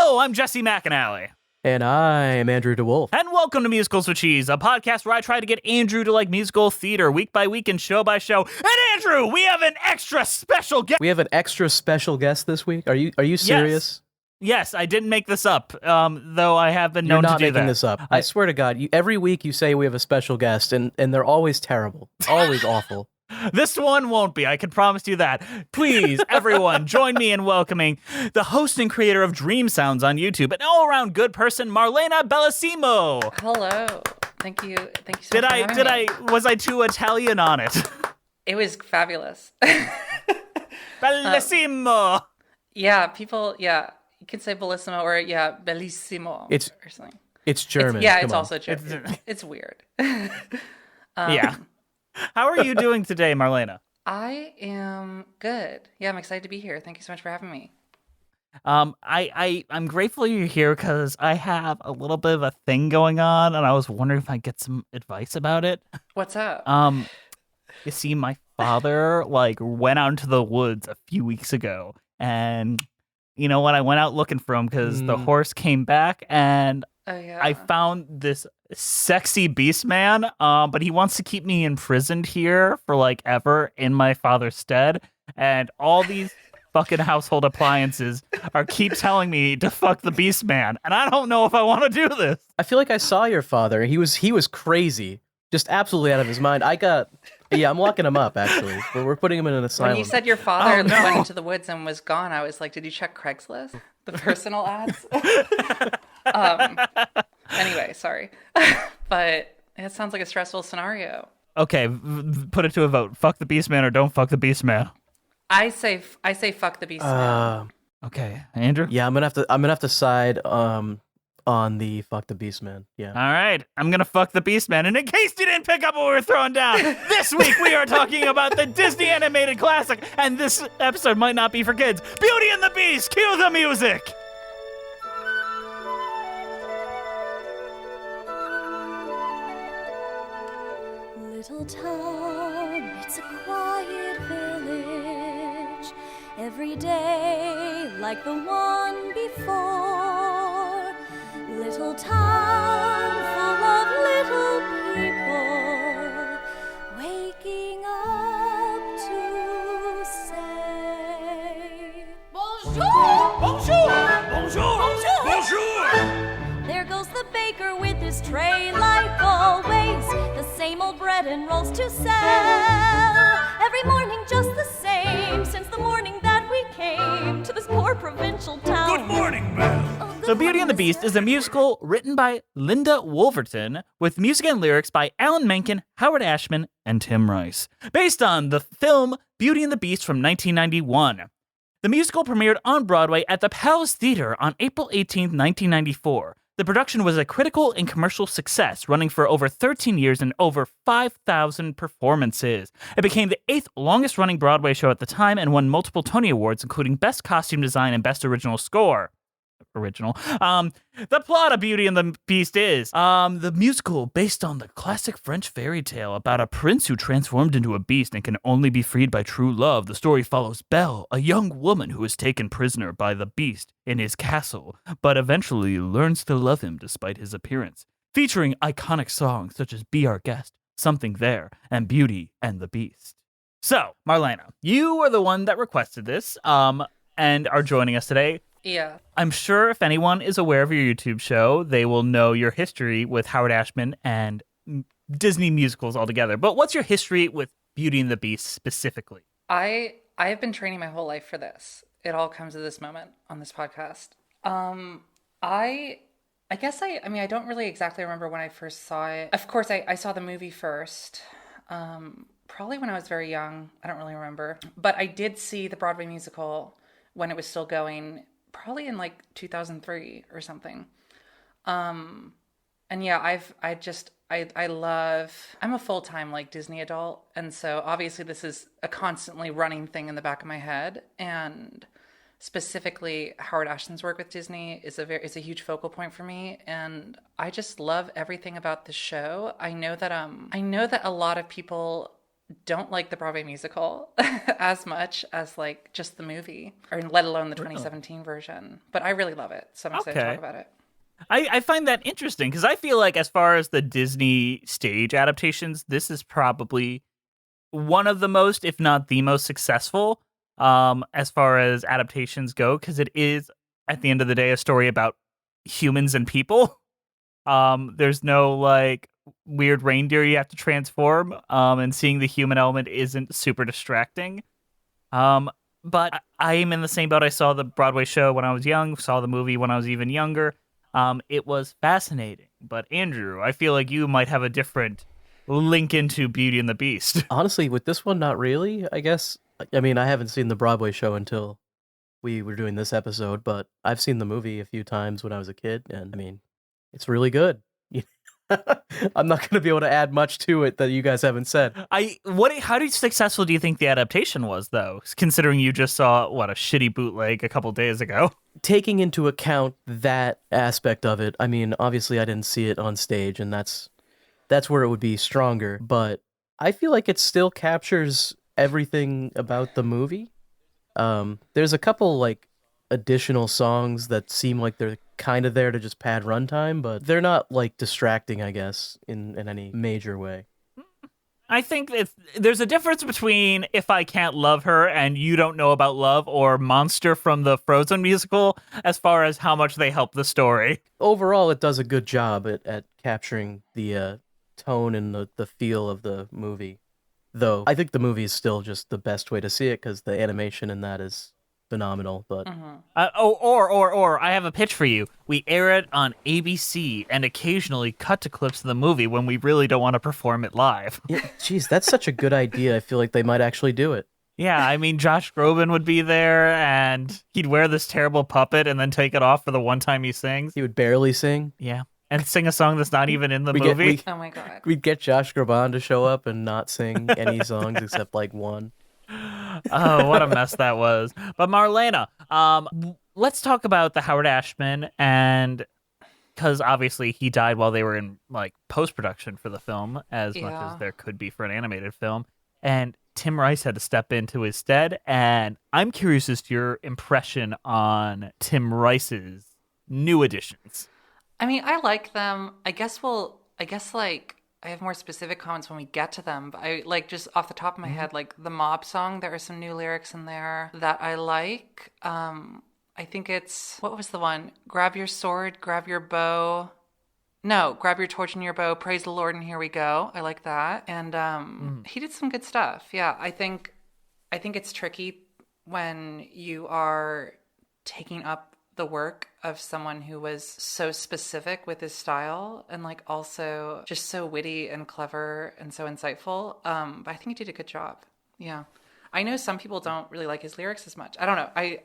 Hello, I'm Jesse McAnally. And I'm Andrew DeWolf. And welcome to Musicals with Cheese, a podcast where I try to get Andrew to like musical theater week by week and show by show. And Andrew, we have an extra special guest. We have an extra special guest this week. Are you serious? Yes, I didn't make this up, though I have been known to do that. You're not making this up. I swear to God, every week you say we have a special guest, and they're always terrible. Always awful. This one won't be, I can promise you that. Please, everyone, join me in welcoming the host and creator of Dreamsounds on YouTube, an all-around good person, Marlene Bellissimo. Hello. Thank you. Thank you so much for having me. Was I too Italian on it? It was fabulous. Bellissimo. You could say Bellissimo or Bellissimo or something. It's German. It's also German. It's weird. Yeah. How are you doing today, Marlena? I am good. Yeah, I'm excited to be here. Thank you so much for having me. I'm grateful you're here because I have a little bit of a thing going on, and I was wondering if I get some advice about it. What's up? You see, my father went out into the woods a few weeks ago, and you know what? I went out looking for him because the horse came back, and I found this sexy beast man, but he wants to keep me imprisoned here for ever in my father's stead, and all these fucking household appliances keep telling me to fuck the beast man, and I don't know if I want to do this. I feel like I saw your father. He was crazy, just absolutely out of his mind. I'm locking him up, actually. We're putting him in an asylum. When you said your father went into the woods and was gone, I was like, did you check Craigslist? The personal ads? Anyway, sorry. But it sounds like a stressful scenario. Okay, put it to a vote. Fuck the beast man or don't fuck the beast man. I say fuck the beast man. Okay, Andrew? Yeah, I'm gonna have to side on the fuck the beast man. Yeah. All right, I'm gonna fuck the beast man. And in case you didn't pick up what we were throwing down, this week we are talking about the Disney animated classic, and this episode might not be for kids. Beauty and the Beast. Cue the music. Little town, it's a quiet village. Every day like the one before. Little town full of little people waking up to say Bonjour! Bonjour! Bonjour! Bonjour! Bonjour! There goes the baker with his tray like always. The same old bread and rolls to sell. Every morning just the same since the morning that we came to this poor provincial town. Good morning, Belle. So Beauty and the Beast is a musical written by Linda Wolverton with music and lyrics by Alan Menken, Howard Ashman, and Tim Rice. Based on the film Beauty and the Beast from 1991. The musical premiered on Broadway at the Palace Theater on April 18, 1994. The production was a critical and commercial success, running for over 13 years and over 5,000 performances. It became the 8th longest-running Broadway show at the time and won multiple Tony Awards, including Best Costume Design and Best Original Score. The plot of Beauty and the Beast is the musical based on the classic French fairy tale about a prince who transformed into a beast and can only be freed by true love. The story follows Belle, a young woman who is taken prisoner by the beast in his castle, but eventually learns to love him despite his appearance, featuring iconic songs such as Be Our Guest, Something There, and Beauty and the Beast. So, Marlena, you were the one that requested this, and are joining us today. Yeah. I'm sure if anyone is aware of your YouTube show, they will know your history with Howard Ashman and Disney musicals altogether. But what's your history with Beauty and the Beast specifically? I have been training my whole life for this. It all comes to this moment on this podcast. I guess I don't really exactly remember when I first saw it. Of course, I saw the movie first. Probably when I was very young. I don't really remember. But I did see the Broadway musical when it was still going, probably in 2003 or something. And yeah, I'm a full-time Disney adult. And so obviously this is a constantly running thing in the back of my head. And specifically Howard Ashman's work with Disney is a huge focal point for me. And I just love everything about the show. I know that a lot of people don't like the Broadway musical as much as like just the movie, or let alone the 2017 version. But I really love it, so I'm excited to talk about it. I find that interesting because I feel like as far as the Disney stage adaptations, this is probably one of the most, if not the most successful, as far as adaptations go, because it is, at the end of the day, a story about humans and people. There's no like weird reindeer you have to transform, and seeing the human element isn't super distracting. But I am in the same boat. I saw the Broadway show when I was young, saw the movie when I was even younger. It was fascinating. But Andrew, I feel like you might have a different link into Beauty and the Beast. Honestly, with this one, not really, I guess. I mean, I haven't seen the Broadway show until we were doing this episode, but I've seen the movie a few times when I was a kid, and I mean, it's really good. I'm not going to be able to add much to it that you guys haven't said. How successful do you think the adaptation was, though? Considering you just saw a shitty bootleg a couple days ago. Taking into account that aspect of it, I mean, obviously I didn't see it on stage, and that's where it would be stronger. But I feel like it still captures everything about the movie. There's a couple like additional songs that seem like they're kind of there to just pad runtime, but they're not like distracting, I guess, in any major way. I think there's a difference between If I Can't Love Her and You Don't Know About Love or Monster from the Frozen musical as far as how much they help the story. Overall, it does a good job at capturing the tone and the feel of the movie. Though I think the movie is still just the best way to see it because the animation in that is phenomenal. But or I have a pitch for you. We air it on ABC and occasionally cut to clips of the movie when we really don't want to perform it live. yeah, geez, that's such a good idea. I feel like they might actually do it. Yeah, I mean, Josh Groban would be there, and he'd wear this terrible puppet and then take it off for the one time he sings. He would barely sing. Yeah, and sing a song that's not even in the movie. Oh my God. We'd get Josh Groban to show up and not sing any songs except like one. Oh, what a mess that was. But Marlena, let's talk about the Howard Ashman, and because obviously he died while they were in like post-production for the film, as much as there could be for an animated film, and Tim Rice had to step into his stead. And I'm curious as to your impression on Tim Rice's new additions. I mean, I like them. I guess like I have more specific comments when we get to them, but I like just off the top of my head, like the Mob song, there are some new lyrics in there that I like. I think it's, what was the one? Grab your sword, grab your bow. No, grab your torch and your bow, praise the Lord, and here we go. I like that. And he did some good stuff. Yeah, I think it's tricky when you are taking up the work of someone who was so specific with his style and like also just so witty and clever and so insightful. But I think he did a good job. Yeah. I know some people don't really like his lyrics as much. I don't know. I'm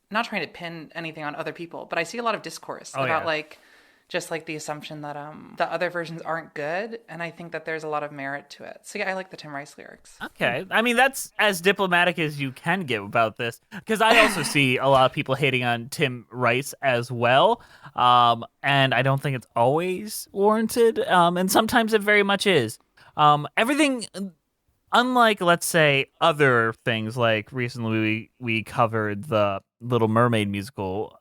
not trying to pin anything on other people, but I see a lot of discourse about like just like the assumption that the other versions aren't good, and I think that there's a lot of merit to it. So yeah, I like the Tim Rice lyrics. Okay. I mean, that's as diplomatic as you can get about this, because I also see a lot of people hating on Tim Rice as well, and I don't think it's always warranted, and sometimes it very much is. Everything, unlike, let's say, other things, like recently we covered the Little Mermaid musical,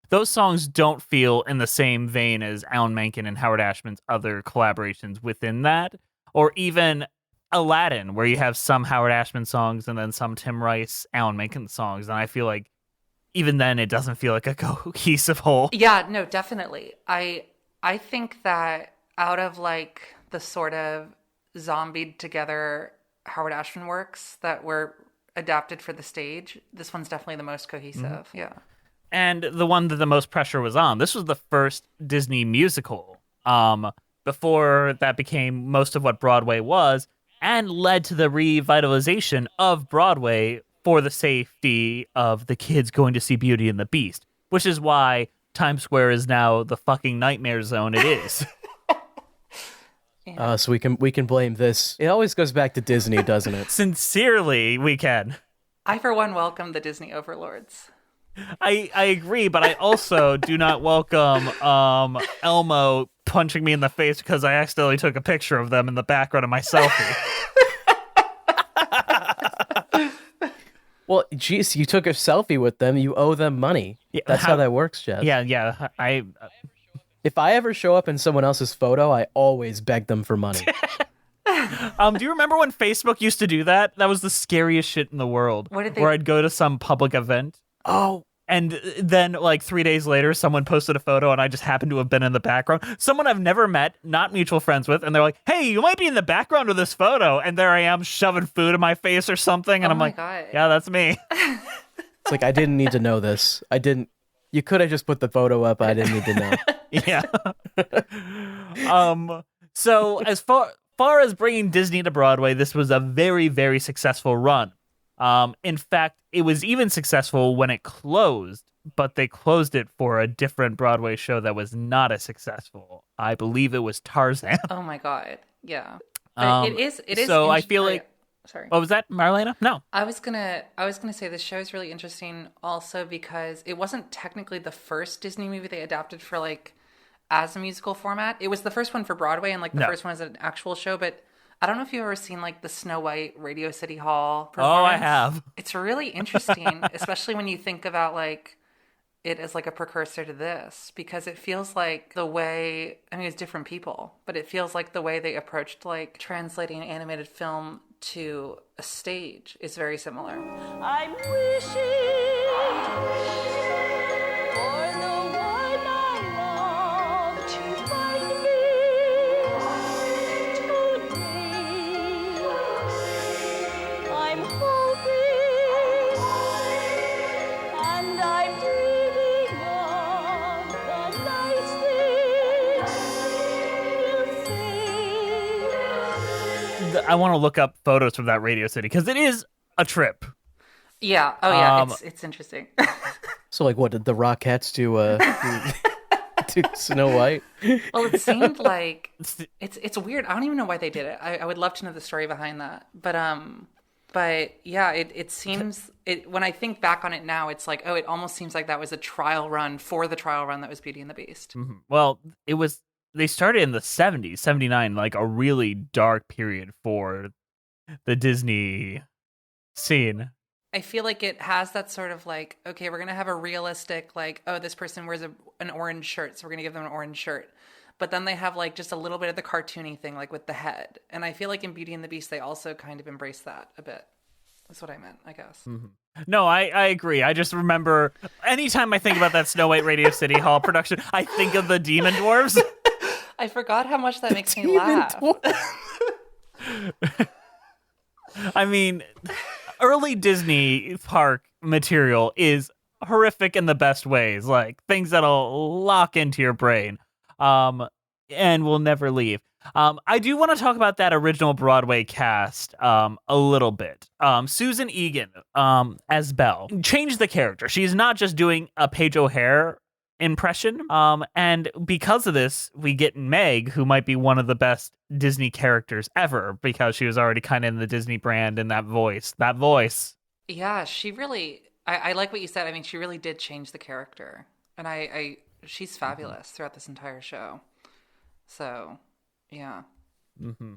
those songs don't feel in the same vein as Alan Menken and Howard Ashman's other collaborations within that, or even Aladdin, where you have some Howard Ashman songs and then some Tim Rice, Alan Menken songs, and I feel like even then it doesn't feel like a cohesive whole. Yeah, no, definitely. I think that out of like the sort of zombied together Howard Ashman works that were adapted for the stage, this one's definitely the most cohesive. Yeah. And the one that the most pressure was on. This was the first Disney musical before that became most of what Broadway was, and led to the revitalization of Broadway for the safety of the kids going to see Beauty and the Beast, which is why Times Square is now the fucking nightmare zone it is. So we can blame this. It always goes back to Disney, doesn't it? Sincerely, we can. I, for one, welcome the Disney overlords. I agree, but I also do not welcome Elmo punching me in the face because I accidentally took a picture of them in the background of my selfie. Well, geez, you took a selfie with them. You owe them money. Yeah, That's how that works, Jeff. Yeah. If I ever show up in someone else's photo, I always beg them for money. Do you remember when Facebook used to do that? That was the scariest shit in the world. What did they- Where I'd go to some public event. Oh, And then, like, 3 days later, someone posted a photo, and I just happened to have been in the background. Someone I've never met, not mutual friends with, and they're like, "Hey, you might be in the background of this photo." And there I am, shoving food in my face or something, and Oh I'm my like, God. "Yeah, that's me." it's like I didn't need to know this. I didn't. You could have just put the photo up. I didn't need to know. Yeah. So as far as bringing Disney to Broadway, this was a very, very successful run. In fact, it was even successful when it closed, but they closed it for a different Broadway show that was not as successful. I believe it was Tarzan. Oh my God. Yeah. But it is. So I feel oh, like. yeah. Sorry. What was that, Marlena? No. I was gonna say this show is really interesting also because it wasn't technically the first Disney movie they adapted for like as a musical format. It was the first one for Broadway and like the first one as an actual show, but I don't know if you've ever seen like the Snow White Radio City Hall performance. Oh, I have. It's really interesting, especially when you think about like it as like a precursor to this, because it feels like the way, I mean, it's different people, but it feels like the way they approached like translating animated film to a stage is very similar. I'm wishing for the one I love to find me today. I'm hoping and I'm dreaming of the nice things we'll say. I want to look up photos from that Radio City because it is a trip. Yeah. Oh yeah. Um, It's interesting. So, like, what did the Rockettes do? To Snow White? Well, it seemed like it's weird. I don't even know why they did it. I would love to know the story behind that. But yeah, it seems when I think back on it now, it's like, oh, it almost seems like that was a trial run for the trial run that was Beauty and the Beast. Mm-hmm. Well, it was. They started in the 70s, 79, like a really dark period for the Disney scene. I feel like it has that sort of like, okay, we're gonna have a realistic like, oh, this person wears an orange shirt, so we're gonna give them an orange shirt. But then they have like just a little bit of the cartoony thing, like with the head. And I feel like in Beauty and the Beast, they also kind of embrace that a bit. That's what I meant, I guess. Mm-hmm. No, I agree. I just remember anytime I think about that Snow White Radio City Hall production, I think of the Demon Dwarves. I forgot how much that makes me laugh. I mean, early Disney park material is horrific in the best ways, like things that'll lock into your brain, and will never leave. I do want to talk about that original Broadway cast a little bit. Susan Egan as Belle changed the character. She's not just doing a Paige O'Hare impression. And because of this, we get Meg, who might be one of the best Disney characters ever because she was already kind of in the Disney brand and that voice. Yeah, she really, I like what you said. I mean, she really did change the character. And she's fabulous throughout this entire show. So, yeah. Mm-hmm.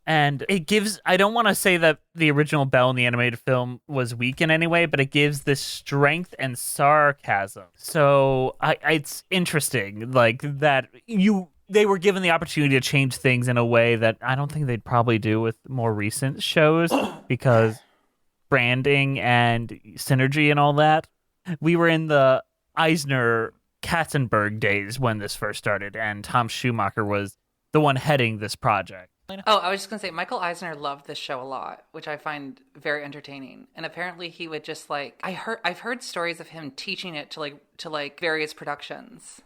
And it gives, I don't want to say that the original Belle in the animated film was weak in any way, but it gives this strength and sarcasm. So it's interesting, like that they were given the opportunity to change things in a way that I don't think they'd probably do with more recent shows because branding and synergy and all that. We were in the Eisner Katzenberg days when this first started, and Tom Schumacher was the one heading this project. Oh, I was just going to say, Michael Eisner loved this show a lot, which I find very entertaining. And apparently he would just like, I've heard stories of him teaching it to various productions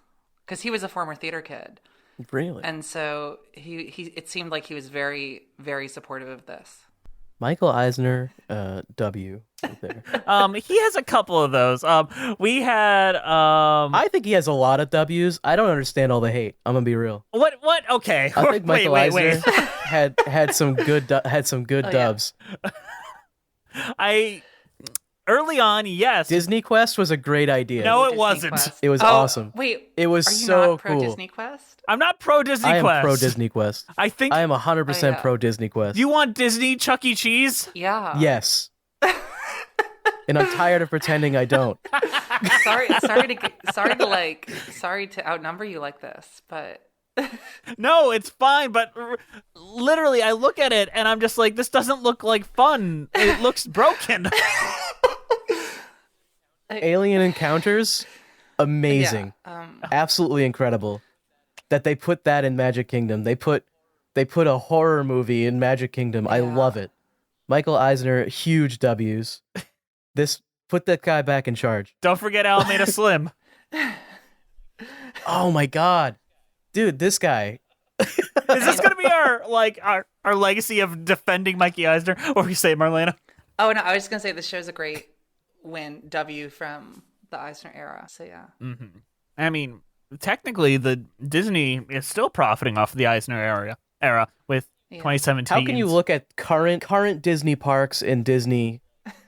because he was a former theater kid. Really? And so it seemed like he was very, very supportive of this. Michael Eisner, W. Right there. He has a couple of those. We had I think he has a lot of W's. I don't understand all the hate. I'm gonna be real. What? Okay. I think Michael wait. Eisner had some good dubs. Early on, yes. Disney Quest was a great idea. No, it Disney wasn't. Quest. It was awesome. Wait, It was are you so not pro cool. Disney Quest? I'm not pro Disney I am Quest. pro Disney Quest. I think I am 100% Oh, yeah. pro Disney Quest. you want Disney Chuck E. Cheese. Yeah. Yes. and I'm tired of pretending I don't. Sorry to outnumber you like this, but No, it's fine, but literally, I look at it and I'm just like, this doesn't look like fun. It looks broken. Alien Encounters, amazing, absolutely incredible. That they put that in Magic Kingdom. They put a horror movie in Magic Kingdom. I love it. Michael Eisner, huge W's. Put that guy back in charge. Don't forget Alameda Slim. Oh my God, dude, this guy. Is this going to be our legacy of defending Mikey Eisner? Or you say, Marlena? oh no, I was just gonna say this show's a great W from the Eisner era. So yeah. Mm-hmm. I mean, technically, the Disney is still profiting off of the Eisner era with 2017. How can you look at current Disney parks in Disney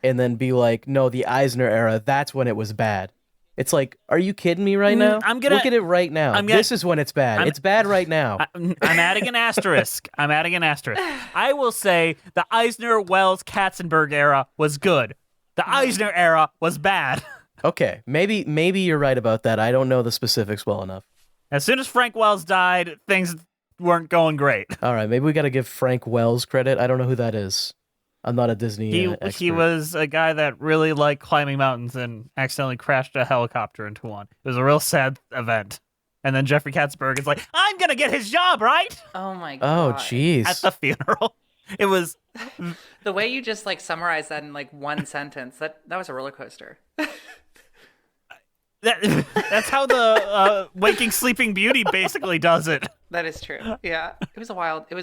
and then be like, no, the Eisner era, that's when it was bad? It's like, are you kidding me right now? Look at it right now. This is when it's bad. It's bad right now. I'm adding an asterisk. I will say the Eisner, Wells, Katzenberg era was good. The Eisner era was bad. Okay, maybe you're right about that. I don't know the specifics well enough. As soon as Frank Wells died, things weren't going great. All right, maybe we got to give Frank Wells credit. I don't know who that is. I'm not a Disney expert. He was a guy that really liked climbing mountains and accidentally crashed a helicopter into one. It was a real sad event. And then Jeffrey Katzenberg is like, I'm going to get his job, right? Oh my God. Oh, jeez. At the funeral. It was... The way you just summarized that in one sentence, that was a roller coaster. That's how the Waking Sleeping Beauty basically does it. That is true. Yeah. It was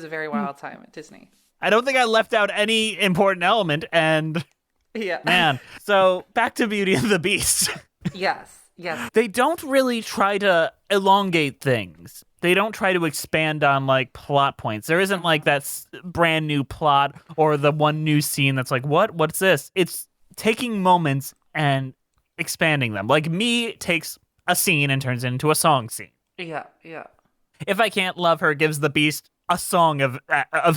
a very wild time at Disney. I don't think I left out any important element, and yeah, man. So back to Beauty and the Beast. Yes. They don't really try to elongate things. They don't try to expand on plot points. There isn't that brand new plot or the one new scene that's like, what's this? It's taking moments and expanding them. Like Me takes a scene and turns it into a song scene. Yeah. If I Can't Love Her gives the Beast a song of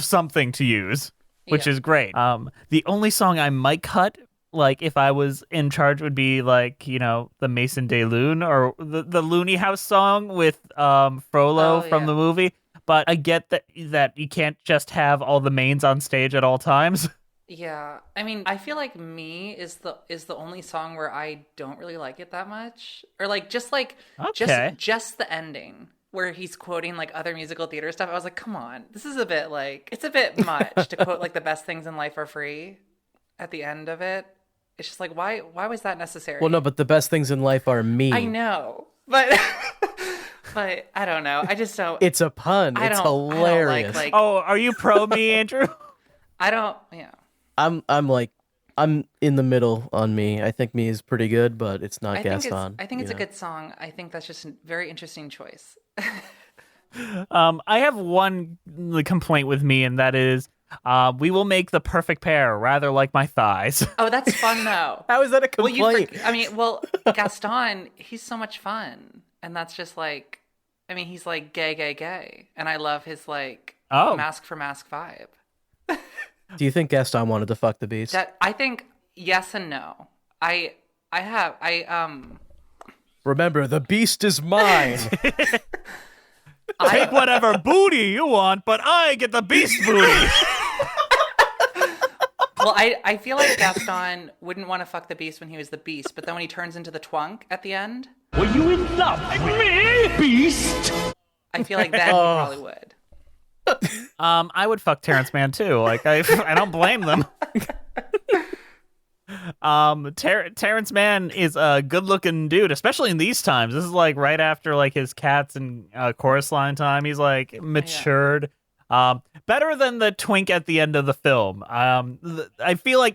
something to use, which is great. The only song I might cut, if I was in charge, would be the Mason de Lune or the Looney House song with Frollo from the movie. But I get that you can't just have all the mains on stage at all times. Yeah, I mean, I feel like Me is the only song where I don't really like it that much, or just the ending where he's quoting other musical theater stuff. I was like, come on, this is a bit it's a bit much to quote the best things in life are free at the end of it. It's just why was that necessary? Well, no, but the best things in life are me. I know, but but I don't know. I just don't. It's a pun. It's hilarious. I don't oh, are you pro Me, Andrew? I don't. Yeah. I'm in the middle on Me. I think Me is pretty good, but it's not Gaston. I think it's a good song. I think that's just a very interesting choice. I have one complaint with Me, and that is we will make the perfect pair, rather like my thighs. Oh, that's fun though. How is that a complaint? Gaston, he's so much fun, and that's just he's gay, and I love his mask for mask vibe. Do you think Gaston wanted to fuck the Beast? I think yes and no. Remember, the Beast is mine. Take whatever booty you want, but I get the Beast booty. Well, I feel like Gaston wouldn't want to fuck the Beast when he was the Beast, but then when he turns into the Twunk at the end... Were you in love with me, Beast? I feel like then he probably would. I would fuck Terrence Mann too. I don't blame them. Terrence Mann is a good-looking dude, especially in these times. This is right after his Cats and Chorus Line time. He's matured. Better than the twink at the end of the film. I feel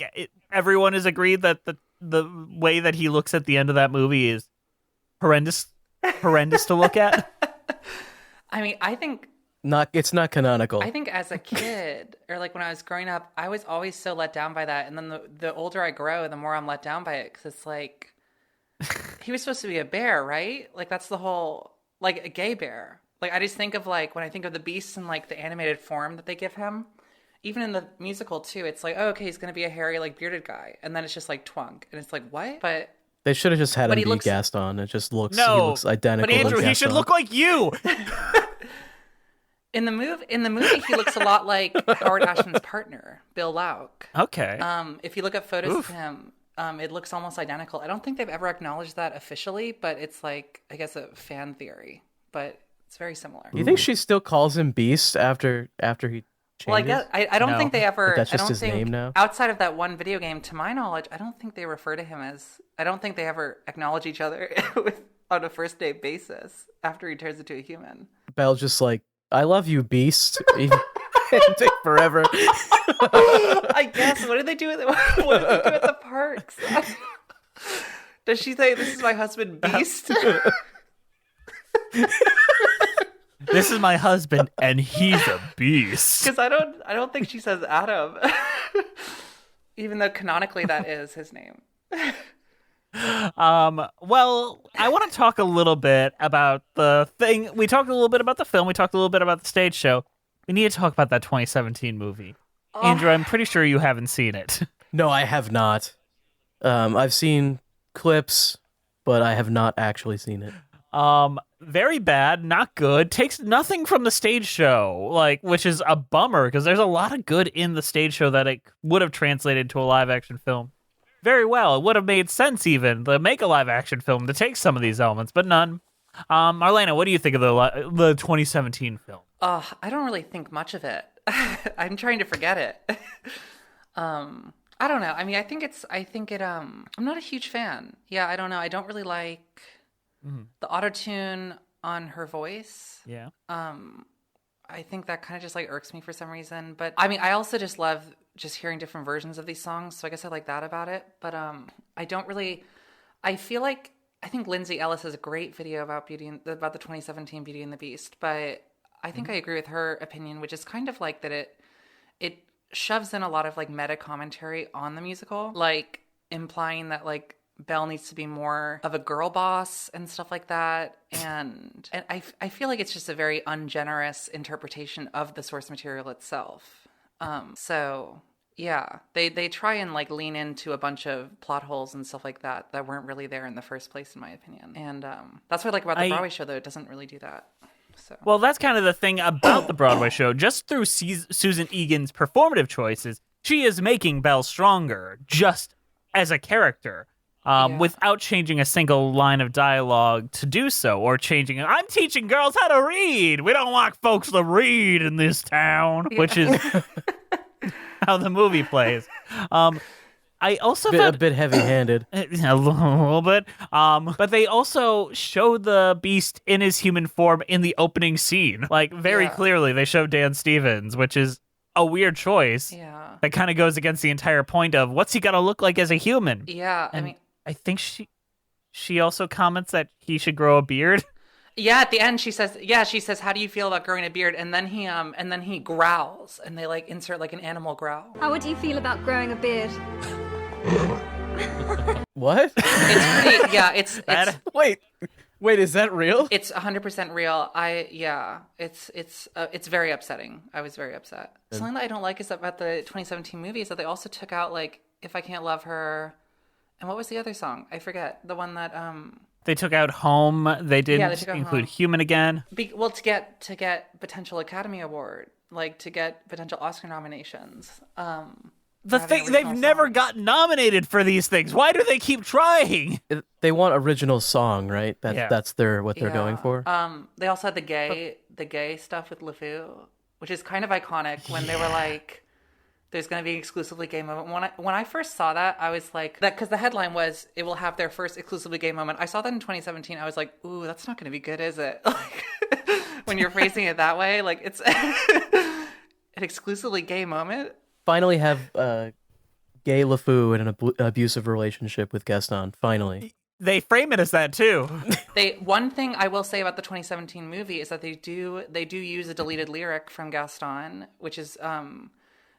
everyone has agreed that the way that he looks at the end of that movie is horrendous to look at. I mean, I think it's not canonical. I think as a kid, or when I was growing up, I was always so let down by that. And then the older I grow, the more I'm let down by it. Because it's he was supposed to be a bear, right? That's the whole, a gay bear. I just think of when I think of the Beast and the animated form that they give him, even in the musical too, it's like, oh, okay, he's gonna be a hairy, like bearded guy, and then it's just like Twunk, and it's like, what? But They should have just had him he be looks- Gaston. It just looks he No, looks identical. but Andrew, to he should Gaston. look like you. in the movie, he looks a lot like Howard Ashman's partner, Bill Lauk. Okay. If you look at photos of him, it looks almost identical. I don't think they've ever acknowledged that officially, but it's like, I guess, a fan theory. But it's very similar. You think she still calls him Beast after he changes? Well, I don't No. think they ever. Like that's I just don't his think, name now? Outside of that one video game, to my knowledge, I don't think they refer to him as. I don't think they ever acknowledge each other on a first date basis after he turns into a human. Belle's just like, I love you, Beast. It'll take forever. I guess. What did they do at the parks? Does she say, "This is my husband, Beast"? This is my husband, and he's a beast. Because I don't think she says Adam, even though canonically that is his name. Well, I want to talk a little bit about the thing. We talked a little bit about the film. We talked a little bit about the stage show. We need to talk about that 2017 movie. Andrew, I'm pretty sure you haven't seen it. No, I have not. I've seen clips, but I have not actually seen it. Very bad, not good. Takes nothing from the stage show, which is a bummer because there's a lot of good in the stage show that it would have translated to a live action film very well. It would have made sense even to make a live action film to take some of these elements, but none. Marlena, what do you think of the 2017 film? I don't really think much of it. I'm trying to forget it. I don't know. I mean, I think I'm not a huge fan. Yeah, I don't know. I don't really like the auto-tune on her voice. Yeah. I think that kind of just like irks me for some reason. But I mean, I also just love just hearing different versions of these songs. So I guess I like that about it. But I don't really, I think Lindsay Ellis has a great video about the 2017 Beauty and the Beast. But I think I agree with her opinion, which is kind of like that it shoves in a lot of like meta commentary on the musical, like implying that like Belle needs to be more of a girl boss and stuff like that. And I feel like it's just a very ungenerous interpretation of the source material itself. So yeah, they try and like lean into a bunch of plot holes and stuff like that weren't really there in the first place, in my opinion. And that's what I like about the Broadway show, though. It doesn't really do that. So. Well, that's kind of the thing about the Broadway show. Just through Susan Egan's performative choices, she is making Belle stronger just as a character. Without changing a single line of dialogue to do so, or changing, I'm teaching girls how to read. We don't want folks to read in this town, which is how the movie plays. I also a bit heavy-handed. A little bit. But they also show the Beast in his human form in the opening scene. Like, very clearly, they show Dan Stevens, which is a weird choice. Yeah. That kind of goes against the entire point of what's he got to look like as a human. Yeah, And I mean, I think she also comments that he should grow a beard. Yeah, at the end she says, how do you feel about growing a beard? And then he growls, and they like insert like an animal growl. How would you feel about growing a beard? What? It's pretty, yeah, it's Wait, is that real? It's 100% real. It's very upsetting. I was very upset. Something that I don't like is about the 2017 movie is that they also took out like If I Can't Love Her, and what was the other song? I forget. The one that They took out Home. They didn't took out include Home. Human again. To get potential Academy Award, like to get potential Oscar nominations. The thing, they've never gotten nominated for these things. Why do they keep trying? They want original song, right? That's what they're going for. They also had the gay stuff with LeFou, which is kind of iconic when they were like, there's going to be an exclusively gay moment. When I first saw that, I was like, that because the headline was, it will have their first exclusively gay moment. I saw that in 2017. I was like, ooh, that's not going to be good, is it? Like, when you're phrasing it that way, like it's an exclusively gay moment. Finally have gay LeFou in an abusive relationship with Gaston. Finally. They frame it as that too. One thing I will say about the 2017 movie is that they do use a deleted lyric from Gaston, which is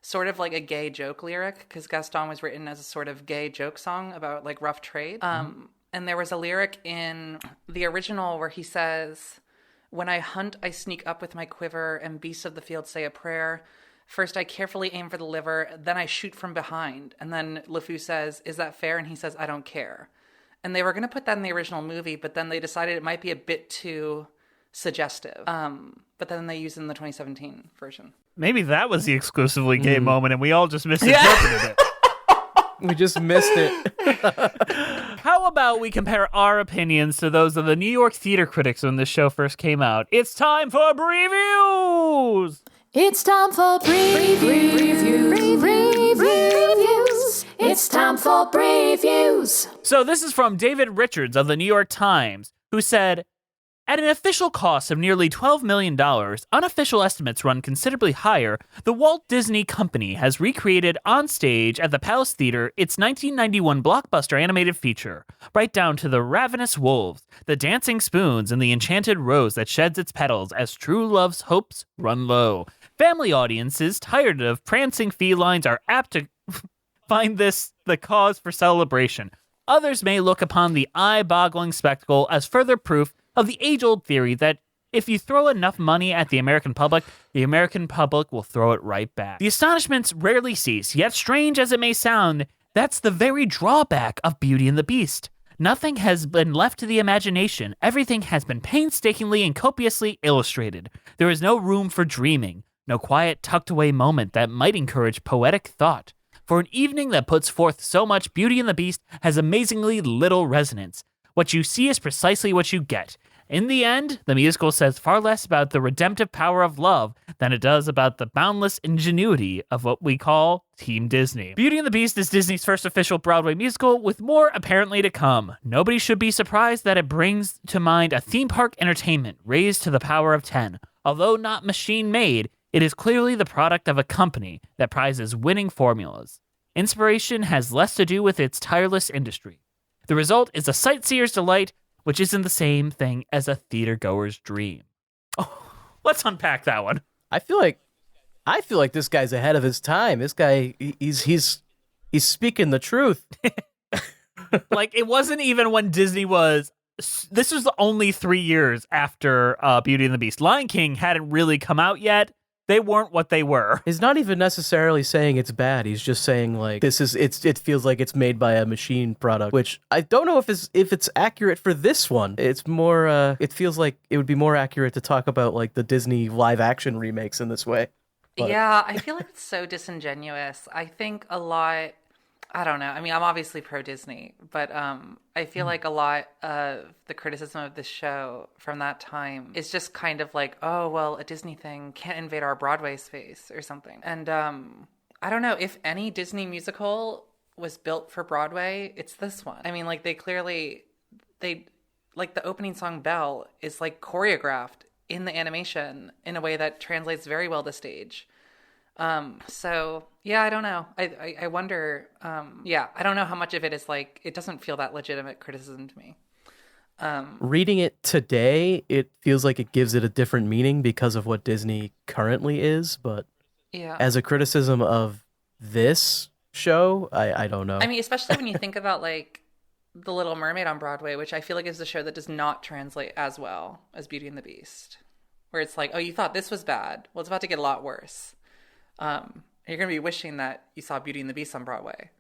sort of like a gay joke lyric, because Gaston was written as a sort of gay joke song about like rough trade. And there was a lyric in the original where he says, "When I hunt, I sneak up with my quiver, and beasts of the field say a prayer. First, I carefully aim for the liver, then I shoot from behind. And then LeFou says, is that fair? And he says, I don't care. And they were going to put that in the original movie, but then they decided it might be a bit too suggestive. But then they used it in the 2017 version. Maybe that was the exclusively gay moment, and we all just misinterpreted it. We just missed it. How about we compare our opinions to those of the New York theater critics when this show first came out? It's time for previews! It's time for previews. It's time for previews. So this is from David Richards of the New York Times, who said, at an official cost of nearly $12 million, unofficial estimates run considerably higher, the Walt Disney Company has recreated on stage at the Palace Theater its 1991 blockbuster animated feature, right down to the ravenous wolves, the dancing spoons, and the enchanted rose that sheds its petals as true love's hopes run low. Family audiences tired of prancing felines are apt to find this the cause for celebration. Others may look upon the eye-boggling spectacle as further proof of the age-old theory that if you throw enough money at the American public will throw it right back. The astonishments rarely cease, yet strange as it may sound, that's the very drawback of Beauty and the Beast. Nothing has been left to the imagination. Everything has been painstakingly and copiously illustrated. There is no room for dreaming, no quiet tucked-away moment that might encourage poetic thought. For an evening that puts forth so much, Beauty and the Beast has amazingly little resonance. What you see is precisely what you get. In the end, the musical says far less about the redemptive power of love than it does about the boundless ingenuity of what we call Team Disney. Beauty and the Beast is Disney's first official Broadway musical, with more apparently to come. Nobody should be surprised that it brings to mind a theme park entertainment raised to the power of 10. Although not machine-made, it is clearly the product of a company that prizes winning formulas. Inspiration has less to do with its tireless industry. The result is a sightseer's delight, which isn't the same thing as a theater-goer's dream. Oh, let's unpack that one. I feel like this guy's ahead of his time. This guy, he's speaking the truth. Like, it wasn't even when Disney was... This was only 3 years after Beauty and the Beast. Lion King hadn't really come out yet. They weren't what they were. He's not even necessarily saying it's bad. He's just saying like it feels like it's made by a machine product, which I don't know if it's accurate for this one. It's more it feels like it would be more accurate to talk about like the Disney live action remakes in this way. But... Yeah, I feel like it's so disingenuous. I think a lot, I don't know. I mean, I'm obviously pro Disney, but I feel like a lot of the criticism of this show from that time is just kind of like, oh, well, a Disney thing can't invade our Broadway space or something. And I don't know, if any Disney musical was built for Broadway, it's this one. I mean, like they like the opening song Belle is like choreographed in the animation in a way that translates very well to stage. So yeah, I don't know. I wonder, I don't know how much of it is like, it doesn't feel that legitimate criticism to me. Reading it today, it feels like it gives it a different meaning because of what Disney currently is, but yeah, as a criticism of this show, I don't know. I mean, especially when you think about like The Little Mermaid on Broadway, which I feel like is a show that does not translate as well as Beauty and the Beast, where it's like, oh, you thought this was bad. Well, it's about to get a lot worse. You're going to be wishing that you saw Beauty and the Beast on Broadway.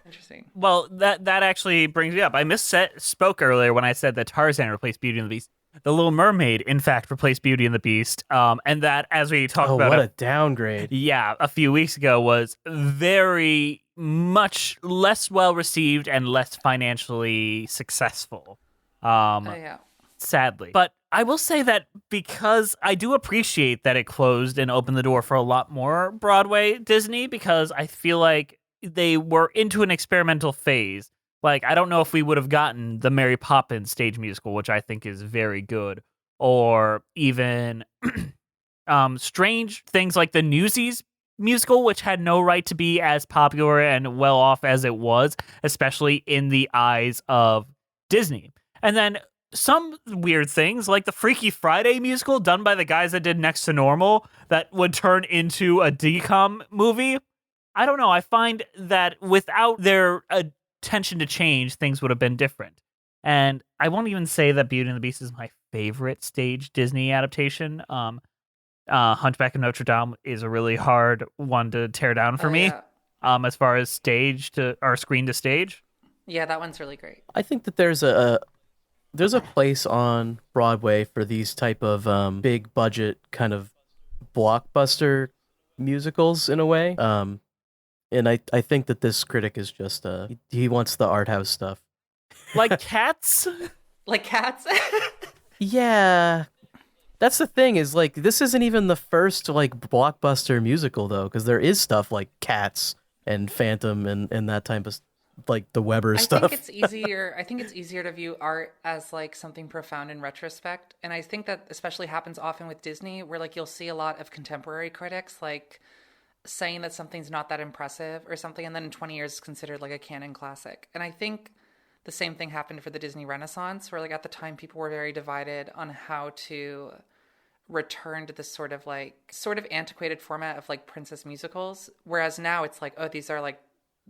Interesting. Well, that actually brings me up. I misspoke earlier when I said that Tarzan replaced Beauty and the Beast. The Little Mermaid, in fact, replaced Beauty and the Beast. And that, as we talked about... what a downgrade. Yeah, a few weeks ago, was very much less well-received and less financially successful. Yeah. Sadly. But I will say that because I do appreciate that it closed and opened the door for a lot more Broadway Disney, because I feel like they were into an experimental phase. Like, I don't know if we would have gotten the Mary Poppins stage musical, which I think is very good, or even strange things like the Newsies musical, which had no right to be as popular and well off as it was, especially in the eyes of Disney. And then some weird things like the Freaky Friday musical done by the guys that did Next to Normal that would turn into a DCOM movie. I don't know. I find that without their attention to change, things would have been different. And I won't even say that Beauty and the Beast is my favorite stage Disney adaptation. Hunchback of Notre Dame is a really hard one to tear down for me. Yeah. As far as screen to stage. Yeah, that one's really great. I think that there's a place on Broadway for these type of big budget kind of blockbuster musicals in a way. And I think that this critic is just he wants the art house stuff. Like Cats? Like Cats? Yeah. That's the thing is like this isn't even the first like blockbuster musical though, because there is stuff like Cats and Phantom and that type of like the Weber stuff. I think it's easier to view art as like something profound in retrospect. And I think that especially happens often with Disney, where like you'll see a lot of contemporary critics like saying that something's not that impressive or something, and then in 20 years it's considered like a canon classic. And I think the same thing happened for the Disney Renaissance, where like at the time people were very divided on how to return to this sort of antiquated format of like princess musicals, whereas now it's like, oh, these are like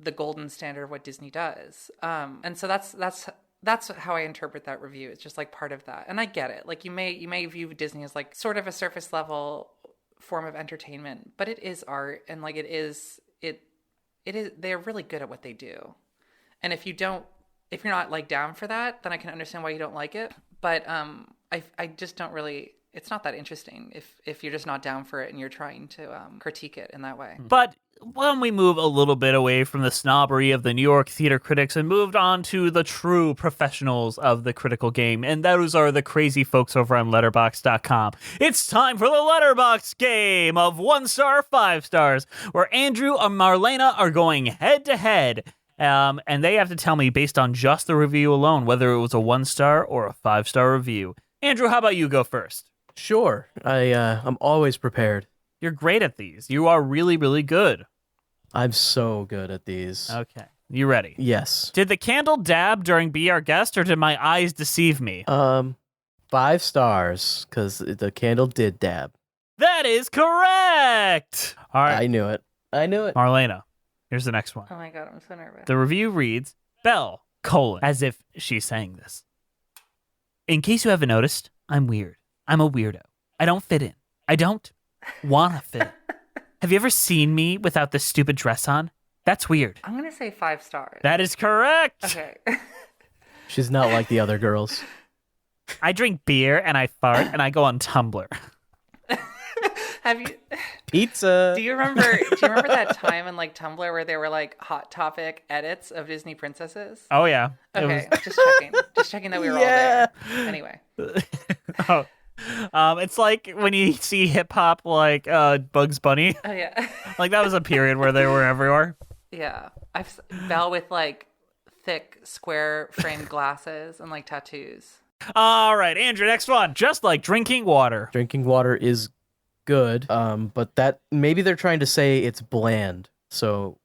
the golden standard of what Disney does. And so that's how I interpret that review. It's just like part of that. And I get it. Like you may view Disney as like sort of a surface level form of entertainment, but it is art, and like it is they're really good at what they do. And if you're not like down for that, then I can understand why you don't like it. But I just don't really, it's not that interesting if you're just not down for it and you're trying to critique it in that way. But when we move a little bit away from the snobbery of the New York theater critics and moved on to the true professionals of the critical game, and those are the crazy folks over on Letterboxd.com. It's time for the Letterboxd game of 1 star, 5 stars, where Andrew and Marlena are going head to head. And they have to tell me based on just the review alone whether it was a 1 star or a 5 star review. Andrew, how about you go first? Sure. I'm always prepared. You're great at these. You are really, really good. I'm so good at these. Okay. You ready? Yes. Did the candle dab during Be Our Guest, or did my eyes deceive me? 5 stars, because the candle did dab. That is correct! All right. I knew it. Marlena, here's the next one. Oh my God, I'm so nervous. The review reads, Belle, as if she's saying this. In case you haven't noticed, I'm weird. I'm a weirdo. I don't fit in. I don't want to fit in. Have you ever seen me without this stupid dress on? That's weird. I'm going to say 5 stars. That is correct. Okay. She's not like the other girls. I drink beer and I fart and I go on Tumblr. Have you Pizza. Do you remember that time in like Tumblr where there were like hot topic edits of Disney princesses? Oh yeah. Okay, just checking that we were all there. Anyway. It's like when you see hip hop like Bugs Bunny. Oh yeah. Like that was a period where they were everywhere. Yeah. Belle with like thick square framed glasses and like tattoos. All right, Andrew, next one. Just like drinking water. Drinking water is good, but that maybe they're trying to say it's bland. So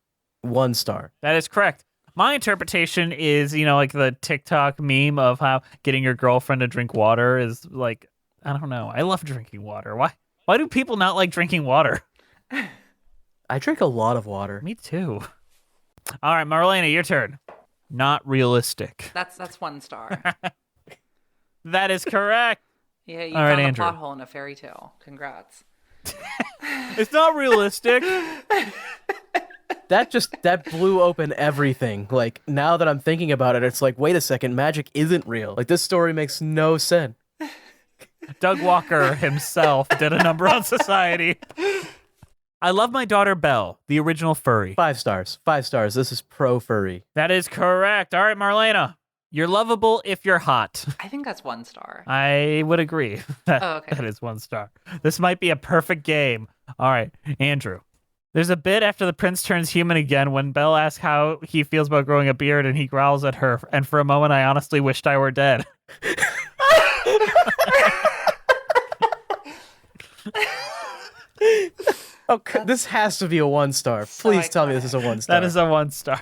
1 star. That is correct. My interpretation is, like the TikTok meme of how getting your girlfriend to drink water is like, I don't know. I love drinking water. Why do people not like drinking water? I drink a lot of water. Me too. All right, Marlena, your turn. Not realistic. That's 1 star. That is correct. Yeah, you All right, found a Andrew. plot hole in a fairy tale. Congrats. It's not realistic. That blew open everything. Like, now that I'm thinking about it, it's like, wait a second, magic isn't real. Like, this story makes no sense. Doug Walker himself did a number on Society. I love my daughter Belle, the original furry. 5 stars. 5 stars. This is pro furry. That is correct. All right, Marlena. You're lovable if you're hot. I think that's 1 star. I would agree. Oh, okay. That is 1 star. This might be a perfect game. All right, Andrew. There's a bit after the prince turns human again when Belle asks how he feels about growing a beard and he growls at her. And for a moment, I honestly wished I were dead. This has to be a 1 star. Please tell me this is a 1 star. That is a 1 star.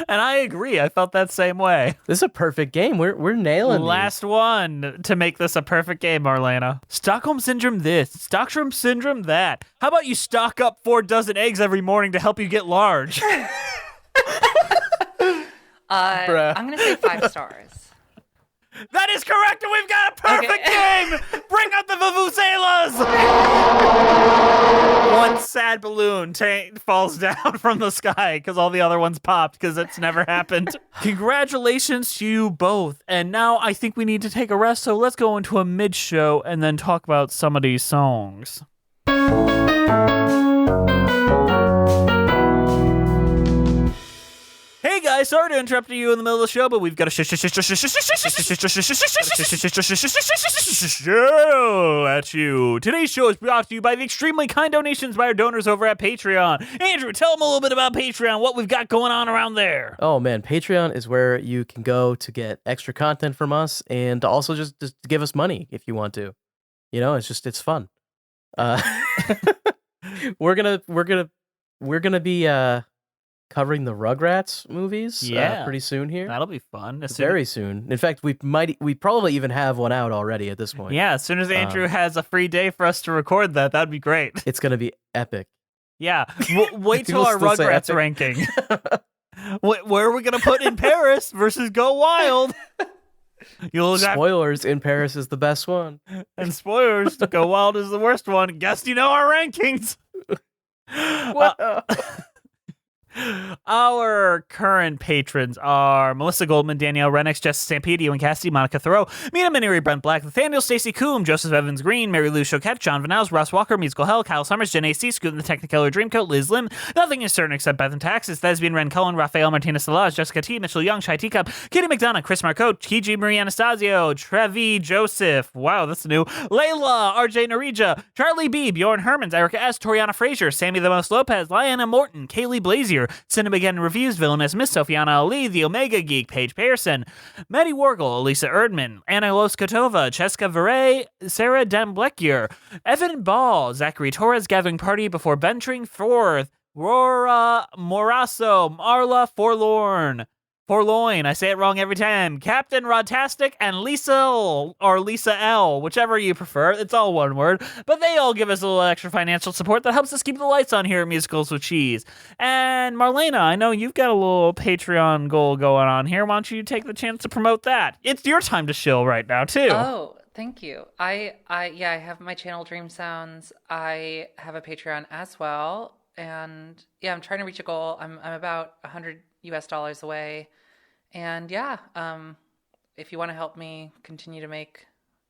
And I agree. I felt that same way. This is a perfect game. We're nailing Last one to make this a perfect game, Marlena. Stockholm Syndrome this. Stockholm Syndrome that. How about you stock up 4 dozen eggs every morning to help you get large? I'm going to say 5 stars. That is correct, and we've got a perfect game! Bring out the vuvuzelas! One sad balloon falls down from the sky because all the other ones popped because it's never happened. Congratulations to you both. And now I think we need to take a rest, so let's go into a mid-show and then talk about some of these songs. Hey guys, sorry to interrupt you in the middle of the show, but we've got a show at you. Today's show is brought to you by the extremely kind donations by our donors over at Patreon. Andrew, tell them a little bit about Patreon, what we've got going on around there. Oh man, Patreon is where you can go to get extra content from us and to also just give us money if you want to. You know, it's fun. We're gonna be covering the Rugrats movies pretty soon here. That'll be fun. Very soon. In fact, we probably even have one out already at this point. Yeah, as soon as Andrew has a free day for us to record that'd be great. It's going to be epic. Yeah. Wait till our Rugrats ranking. Where are we going to put In Paris versus Go Wild? Spoilers, In Paris is the best one. And spoilers, Go Wild is the worst one. Guess you know our rankings. What? Our current patrons are Melissa Goldman, Danielle Renix, Jess Stampede, Ewan Cassidy, Monica Thoreau, Mina Minnery, Brent Black, Nathaniel, Stacey Coombe, Joseph Evans Green, Mary Lou Choquette, John Vanels, Ross Walker, Musical Hell, Kyle Summers, Jen A.C., Scoot and the Technicolor Dreamcoat, Liz Lim, Nothing is Certain Except Beth and Taxes, Thespian Ren Cullen, Rafael Martinez Salaz, Jessica T., Mitchell Young, Shai Teacup, Katie McDonough, Chris Marcotte, Kiji Marie Anastasio, Trevi Joseph, wow, that's new, Layla, RJ Narija, Charlie B., Bjorn Hermans, Erica S., Toriana Frazier, Sammy the Most Lopez, Lyanna Morton, Kaylee Blazier, Cinema Again Reviews, Villainous Miss Sofiana Ali, The Omega Geek, Paige Pearson, Maddie Wargle, Elisa Erdman, Anna Loskotova, Cheska Vare, Sarah Damblekier, Evan Ball, Zachary Torres, Gathering Party Before Venturing Forth, Rora Morasso, Marla Forloin, I say it wrong every time, Captain Rodtastic, and Lisa L, whichever you prefer. It's all one word, but they all give us a little extra financial support that helps us keep the lights on here at Musicals with Cheese. And Marlena, I know you've got a little Patreon goal going on here. Why don't you take the chance to promote that? It's your time to shill right now, too. Oh, thank you. I have my channel Dreamsounds. I have a Patreon as well. And yeah, I'm trying to reach a goal. I'm about $100 away. And yeah, if you want to help me continue to make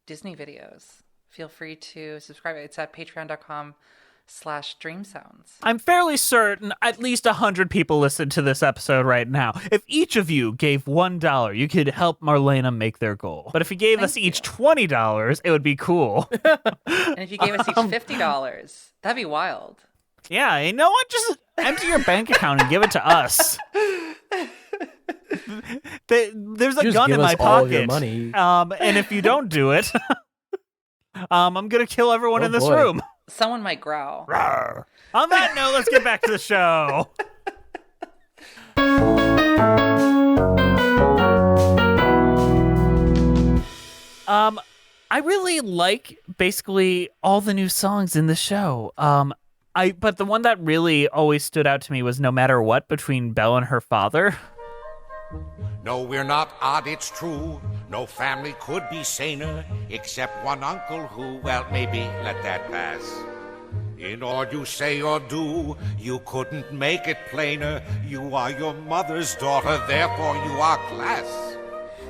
Disney videos, feel free to subscribe. It's at patreon.com/Dreamsounds. I'm fairly certain at least 100 people listen to this episode right now. If each of you gave $1, you could help Marlena make their goal. But if you gave us each $20, it would be cool. And if you gave us each $50, that'd be wild. Yeah, you know what? Just empty your bank account and give it to us. There's a gun in my pocket. All your money. And if you don't do it, I'm going to kill everyone in this room. Someone might growl. Rawr. On that note, let's get back to the show. I really like basically all the new songs in the show. But the one that really always stood out to me was No Matter What between Belle and her father. No, we're not odd, it's true. No family could be saner, except one uncle who, well, maybe let that pass. In all you say or do, you couldn't make it plainer. You are your mother's daughter, therefore you are class.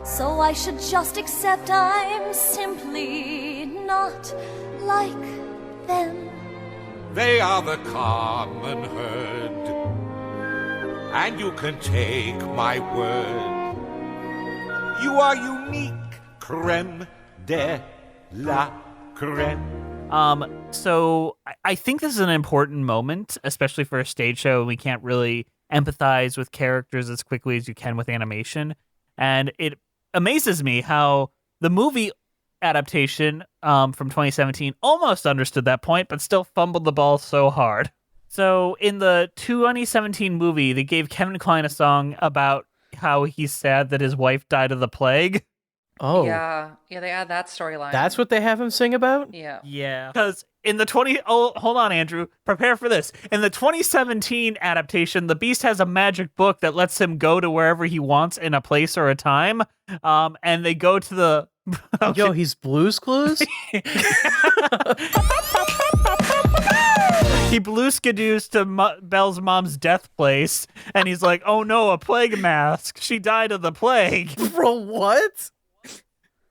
So I should just accept I'm simply not like them. They are the common herd, and you can take my word. You are unique, creme de la creme. So I think this is an important moment, especially for a stage show. We can't really empathize with characters as quickly as you can with animation. And it amazes me how the movie adaptation from 2017 almost understood that point, but still fumbled the ball so hard. So in the 2017 movie, they gave Kevin Kline a song about how he's sad that his wife died of the plague. Oh. Yeah, they add that storyline. That's what they have him sing about? Yeah. Yeah. Because in the hold on, Andrew. Prepare for this. In the 2017 adaptation, the Beast has a magic book that lets him go to wherever he wants in a place or a time. And they go to the Yo, he's Blue's Clues? He blue skidoos to Belle's mom's death place, and he's like, "Oh no, a plague mask! She died of the plague." Bro, what?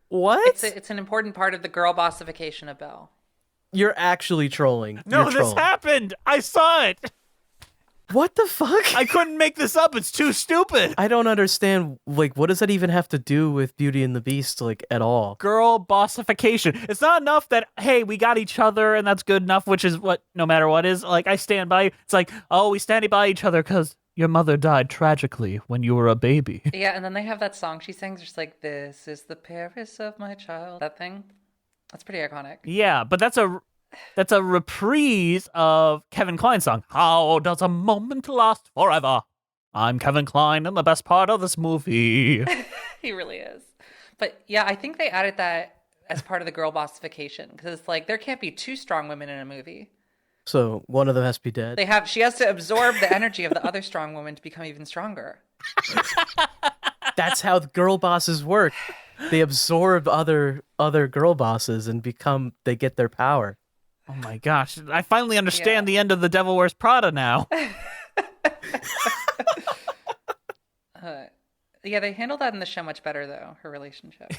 What? It's an important part of the girl bossification of Belle. You're actually trolling. No, You're this trolling. happened. I saw it. What the fuck? I couldn't make this up. It's too stupid. I don't understand. Like, what does that even have to do with Beauty and the Beast, like, at all? Girl bossification. It's not enough that, hey, we got each other and that's good enough, which is what no matter what is. Like, I stand by you. It's like, oh, we standing by each other because your mother died tragically when you were a baby. Yeah, and then they have that song she sings, just like, "This is the Paris of my child." That thing. That's pretty iconic. Yeah, but that's a reprise of Kevin Kline's song, "How Does a Moment Last Forever?" I'm Kevin Kline and the best part of this movie. He really is. But yeah, I think they added that as part of the girl bossification because it's like there can't be two strong women in a movie. So one of them has to be dead. She has to absorb the energy of the other strong woman to become even stronger. That's how the girl bosses work. They absorb other girl bosses and they get their power. Oh my gosh, I finally understand the end of The Devil Wears Prada now. Yeah, they handled that in the show much better, though, her relationship.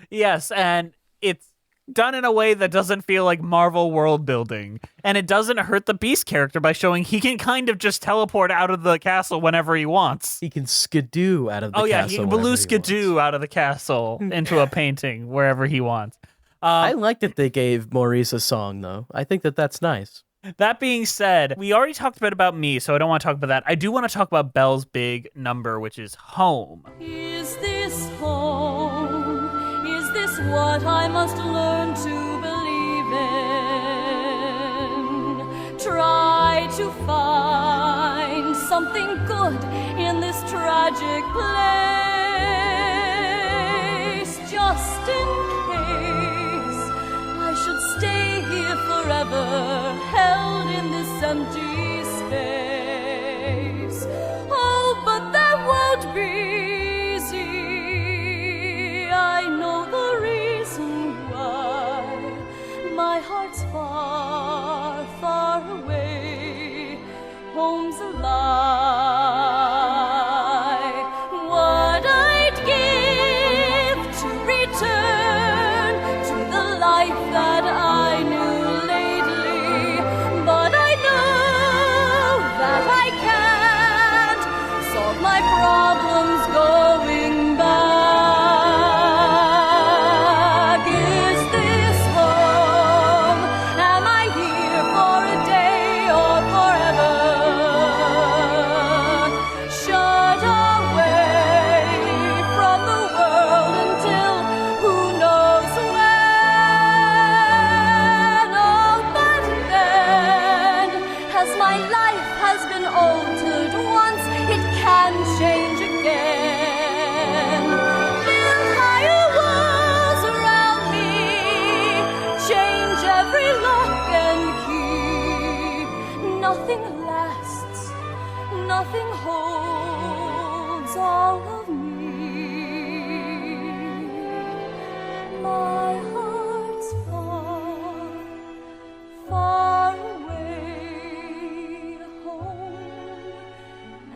Yes, and it's done in a way that doesn't feel like Marvel world building. And it doesn't hurt the Beast character by showing he can kind of just teleport out of the castle whenever he wants. He can skidoo out of the castle. Oh yeah, he can baloo skidoo out of the castle into a painting wherever he wants. I like that they gave Maurice a song, though. I think that's nice. That being said, we already talked a bit about me, so I don't want to talk about that. I do want to talk about Belle's big number, which is Home. Is this home? Is this what I must learn to believe in? Try to find something good in this tragic place, just in case I should stay here forever, held in this empty space. Oh, but that won't be easy. I know the reason why. My heart's far, far away. Home's a lie. What I'd give to return to the life that I knew lately, but I know that I can't solve my problems going back. Is this home? Am I here for a day or forever? Shut away from the world until who knows when. Oh, but then, as my life has been altered once, it can change again. Build higher walls around me, change every lock and key. Nothing lasts, nothing holds all of me. My heart's far, far away, home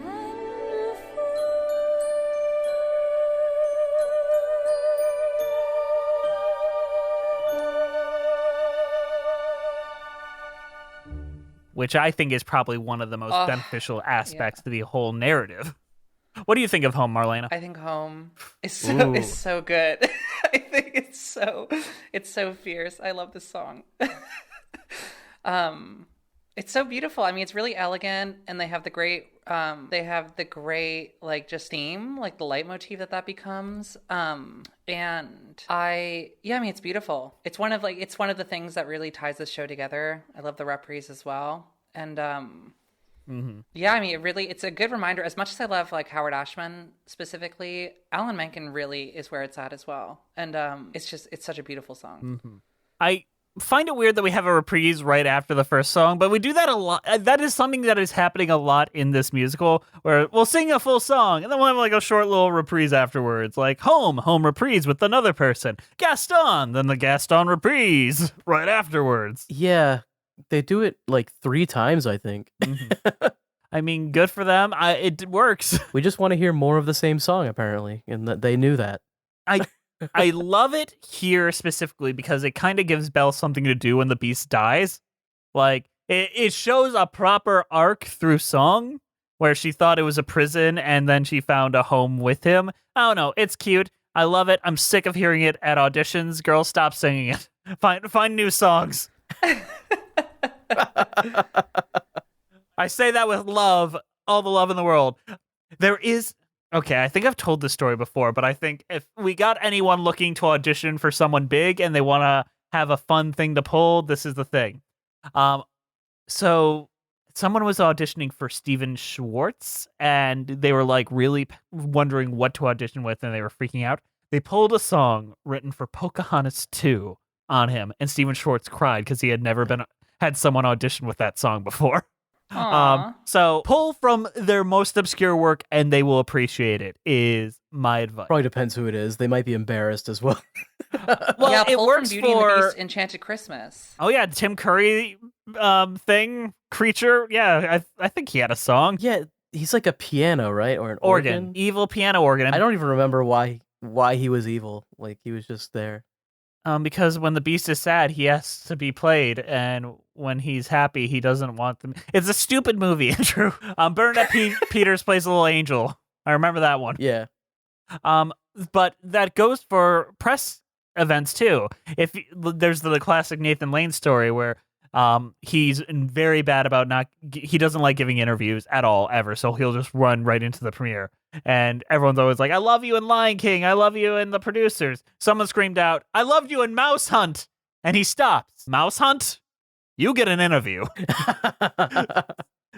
and Which I think is probably one of the most beneficial aspects to the whole narrative. What do you think of Home, Marlena? I think Home is so good. I think it's so fierce. I love this song. It's so beautiful. I mean, it's really elegant, and they have the great like just theme, like the leitmotif that becomes. And I mean, it's beautiful. It's one of the things that really ties this show together. I love the reprise as well, and yeah, I mean, it's a good reminder. As much as I love like Howard Ashman specifically, Alan Menken really is where it's at as well, and it's such a beautiful song. I find it weird that we have a reprise right after the first song, but we do that a lot. That is something that is happening a lot in this musical, where we'll sing a full song and then we'll have like a short little reprise afterwards, like home reprise with another person, Gaston, then the Gaston reprise right afterwards. Yeah, they do it like 3 times, I think. I mean, good for them. It works. We just want to hear more of the same song, apparently, and they knew that. I love it here specifically because it kind of gives Belle something to do when the Beast dies. Like, it shows a proper arc through song where she thought it was a prison and then she found a home with him. I don't know. It's cute. I love it. I'm sick of hearing it at auditions. Girls, stop singing it. Find new songs. I say that with love, all the love in the world. There is... Okay, I think I've told this story before, but I think if we got anyone looking to audition for someone big and they want to have a fun thing to pull, this is the thing. So someone was auditioning for Steven Schwartz, and they were like really wondering what to audition with, and they were freaking out. They pulled a song written for Pocahontas 2 on him, and Steven Schwartz cried because he had never had someone audition with that song before. So pull from their most obscure work and they will appreciate it is my advice. Probably depends who it is. They might be embarrassed as well. Well, yeah, it pull works from Beauty for and the Beast, Enchanted Christmas. Oh yeah, Tim Curry creature. Yeah, I think he had a song. Yeah, he's like a piano, right? Or an organ. Evil piano organ. I don't even remember why he was evil. Like, he was just there. Because when the Beast is sad, he has to be played, and when he's happy, he doesn't want them. It's a stupid movie, Andrew. Bernadette Peters plays a little angel. I remember that one. Yeah. But that goes for press events too. There's the classic Nathan Lane story where he's very bad about he doesn't like giving interviews at all ever, so he'll just run right into the premiere. And everyone's always like, I love you in Lion King, I love you in the producers. Someone screamed out, I loved you in Mouse Hunt, and he stops. Mouse Hunt? You get an interview.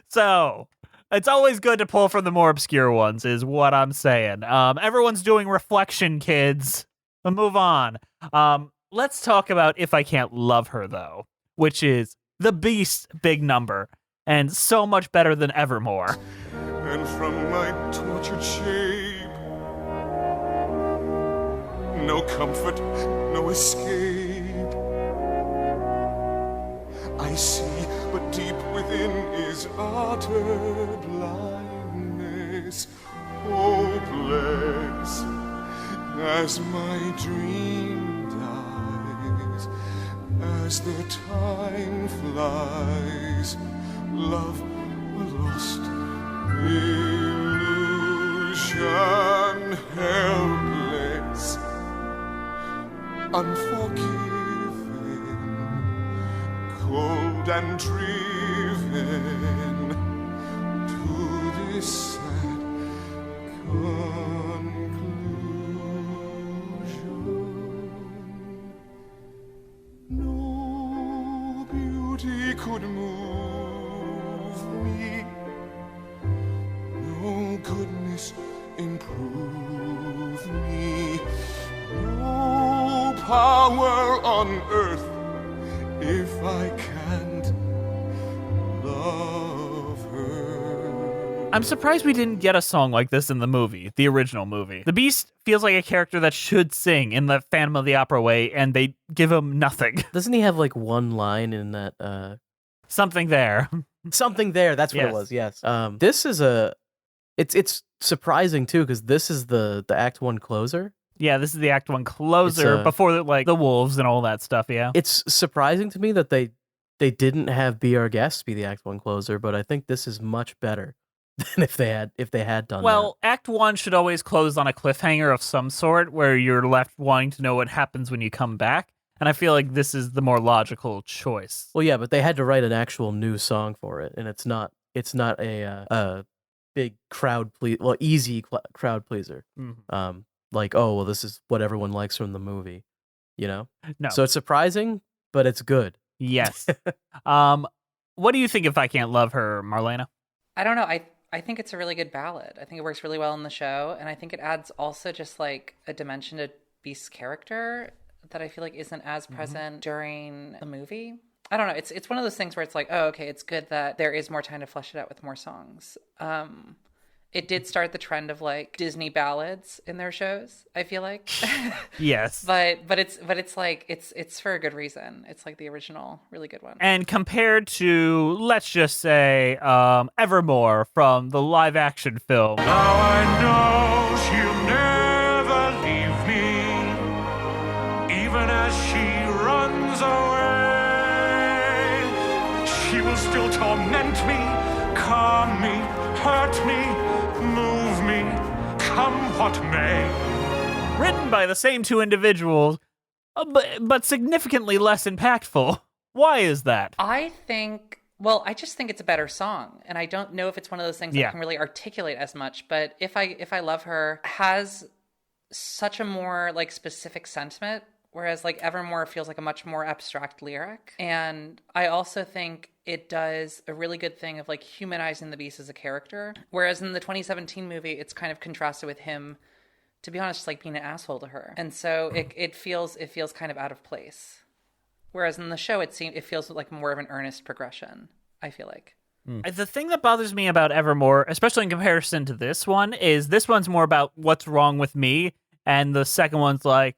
So it's always good to pull from the more obscure ones, is what I'm saying. Everyone's doing Reflection, kids. We'll move on. Let's talk about If I Can't Love Her, though, which is the Beast's big number, and so much better than Evermore. And from my tortured shape, no comfort, no escape. I see, but deep within is utter blindness, hopeless as my dream dies, as the time flies. Love lost, illusion helpless, unforgiving, cold and driven to this sad conclusion. No beauty could move me, no goodness improve me, no power on earth if I can't love her. I'm surprised we didn't get a song like this in the movie, the original movie. The Beast feels like a character that should sing in the Phantom of the Opera way, and they give him nothing. Doesn't he have like one line in that? Something there. Something there. That's what it was. Yes. This is it's surprising too, because this is the Act 1 closer. Yeah, this is the Act 1 closer before the wolves and all that stuff. Yeah, it's surprising to me that they didn't have Be Our Guest be the Act 1 closer, but I think this is much better than if they had done that. Well, Act 1 should always close on a cliffhanger of some sort, where you're left wanting to know what happens when you come back. And I feel like this is the more logical choice. Well, yeah, but they had to write an actual new song for it, and it's not a big easy crowd pleaser. Mm-hmm. Like, oh, well, this is what everyone likes from the movie, you know? No. So it's surprising, but it's good. Yes. What do you think If I Can't Love Her, Marlena? I don't know. I think it's a really good ballad. I think it works really well in the show, and I think it adds also just like a dimension to Beast's character that I feel like isn't as present during the movie. I don't know. It's one of those things where it's like, oh, okay, it's good that there is more time to flesh it out with more songs. It did start the trend of like Disney ballads in their shows, I feel like. Yes. but it's like it's for a good reason. It's like the original really good one. And compared to, let's just say, Evermore from the live action film. Now I know she'll never leave me, even as she runs away. She will still torment me, calm me, hurt me, move me, come what may. Written by the same two individuals, but significantly less impactful. Why is that? I just think it's a better song, and I don't know if it's one of those things that I can really articulate as much. But if I Love Her has such a more like specific sentiment, whereas like Evermore feels like a much more abstract lyric. And I also think it does a really good thing of like humanizing the Beast as a character, whereas in the 2017 movie, it's kind of contrasted with him, to be honest, just like being an asshole to her, and so it feels kind of out of place. Whereas in the show, it feels like more of an earnest progression, I feel like. The thing that bothers me about Evermore, especially in comparison to this one, is this one's more about what's wrong with me, and the second one's like,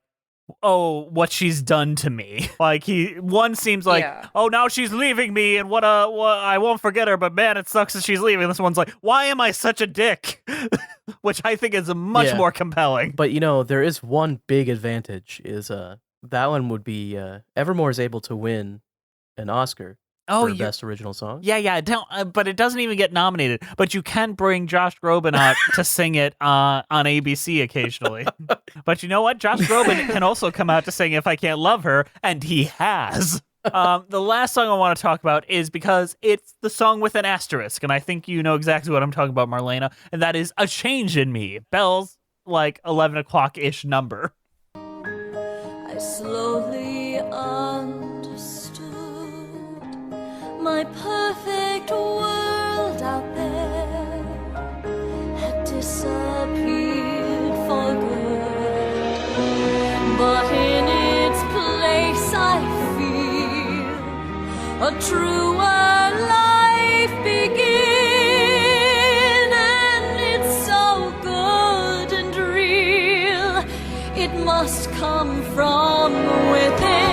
oh, what she's done to me. Like one seems like, oh, now she's leaving me, and what I won't forget her, but man, it sucks that she's leaving. This one's like, why am I such a dick? Which I think is much more compelling. But there is one big advantage is that one would be Evermore is able to win an Oscar for Best Original Song. Yeah, but it doesn't even get nominated. But you can bring Josh Groban out to sing it on ABC occasionally. But you know what? Josh Groban can also come out to sing If I Can't Love Her, and he has. The last song I want to talk about is because it's the song with an asterisk, and I think you know exactly what I'm talking about, Marlena, and that is A Change in Me, Belle's like 11 o'clock-ish number. I slowly understood my perfect world out there had disappeared for good, but in its place I feel a truer life begin, and it's so good and real, it must come from within.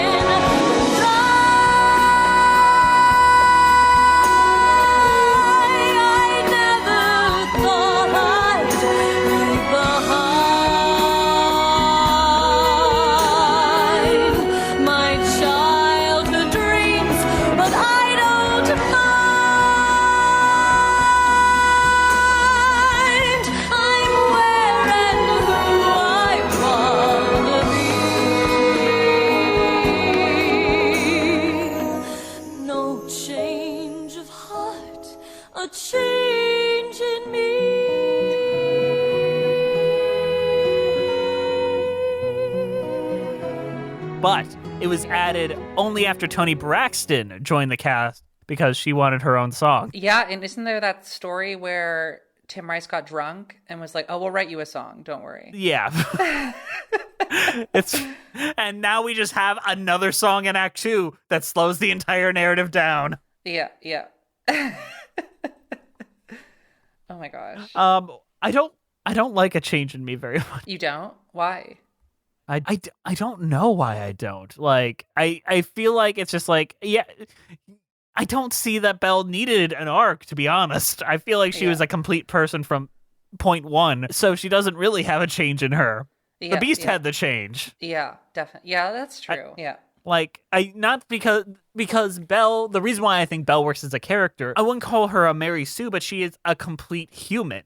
But it was added only after Toni Braxton joined the cast because she wanted her own song. Yeah, and isn't there that story where Tim Rice got drunk and was like, oh, we'll write you a song, don't worry. Yeah. And now we just have another song in Act 2 that slows the entire narrative down. Yeah. Oh my gosh. I don't like A Change in Me very much. You don't? Why? I don't know why I don't. Like, I feel like it's just like, yeah, I don't see that Belle needed an arc, to be honest. I feel like she was a complete person from point one, so she doesn't really have a change in her. The Beast had the change. Yeah, definitely. Yeah, that's true. Like, not because Belle, the reason why I think Belle works as a character, I wouldn't call her a Mary Sue, but she is a complete human.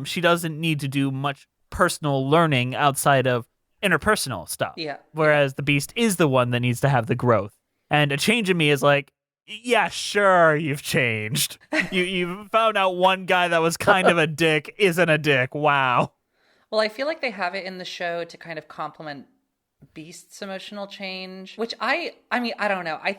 She doesn't need to do much personal learning outside of interpersonal stuff. Yeah. Whereas the Beast is the one that needs to have the growth. And A Change in Me is like, yeah, sure, you've changed. You found out one guy that was kind of a dick isn't a dick. Wow. Well, I feel like they have it in the show to kind of complement Beast's emotional change, which I mean, I don't know. I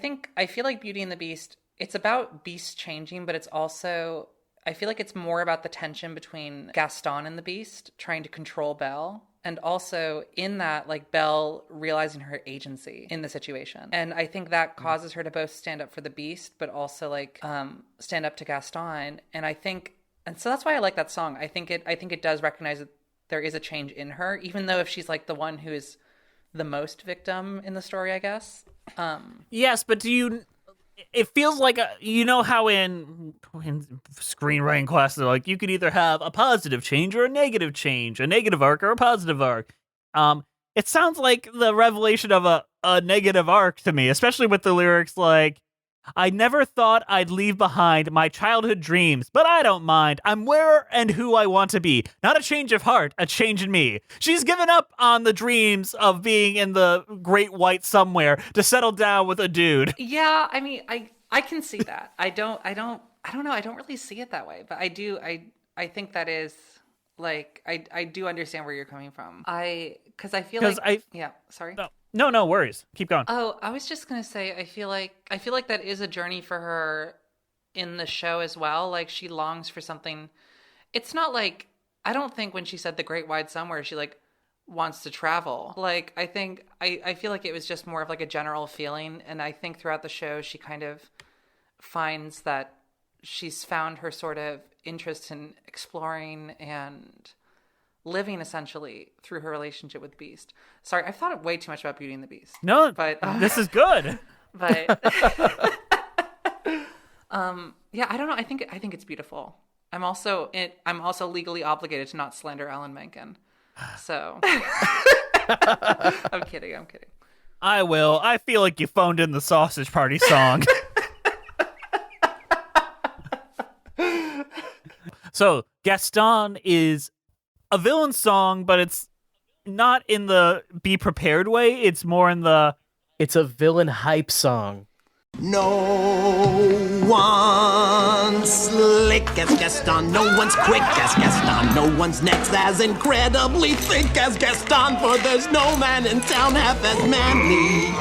feel like Beauty and the Beast, it's about Beast changing, but it's also, I feel like it's more about the tension between Gaston and the Beast trying to control Belle. and also in that, like, Belle realizing her agency in the situation. And I think that causes her to both stand up for the Beast, but also like stand up to Gaston. And so that's why I like that song. I think it does recognize that there is a change in her, even though if she's like the one who is the most victim in the story, I guess. Yes, but it feels like you know how in screenwriting classes, like you could either have a positive change or a negative change, a negative arc or a positive arc. It sounds like the revelation of a negative arc to me, especially with the lyrics like, I never thought I'd leave behind my childhood dreams, but I don't mind. I'm where and who I want to be. Not a change of heart, a change in me. She's given up on the dreams of being in the great white somewhere to settle down with a dude. Yeah, I mean, I can see that. I don't know. I don't really see it that way, but I do. I think that is like, I do understand where you're coming from. Because I feel like yeah. Sorry. No worries. Keep going. Oh, I was just gonna say, I feel like that is a journey for her in the show as well. Like, she longs for something. It's not like, I don't think when she said the great wide somewhere, she like wants to travel. Like, I think I feel like it was just more of like a general feeling, and I think throughout the show she kind of finds that she's found her sort of interest in exploring and living essentially through her relationship with Beast. Sorry, I've thought way too much about Beauty and the Beast. No, but this is good. But yeah, I don't know. I think it's beautiful. I'm also legally obligated to not slander Alan Menken. So I'm kidding. I will. I feel like you phoned in the Sausage Party song. So Gaston is a villain song, but it's not in the be prepared way. It's more in the... It's a villain hype song. No one's slick as Gaston, no one's quick as Gaston, no one's next as incredibly thick as Gaston, for there's no man in town half as manly.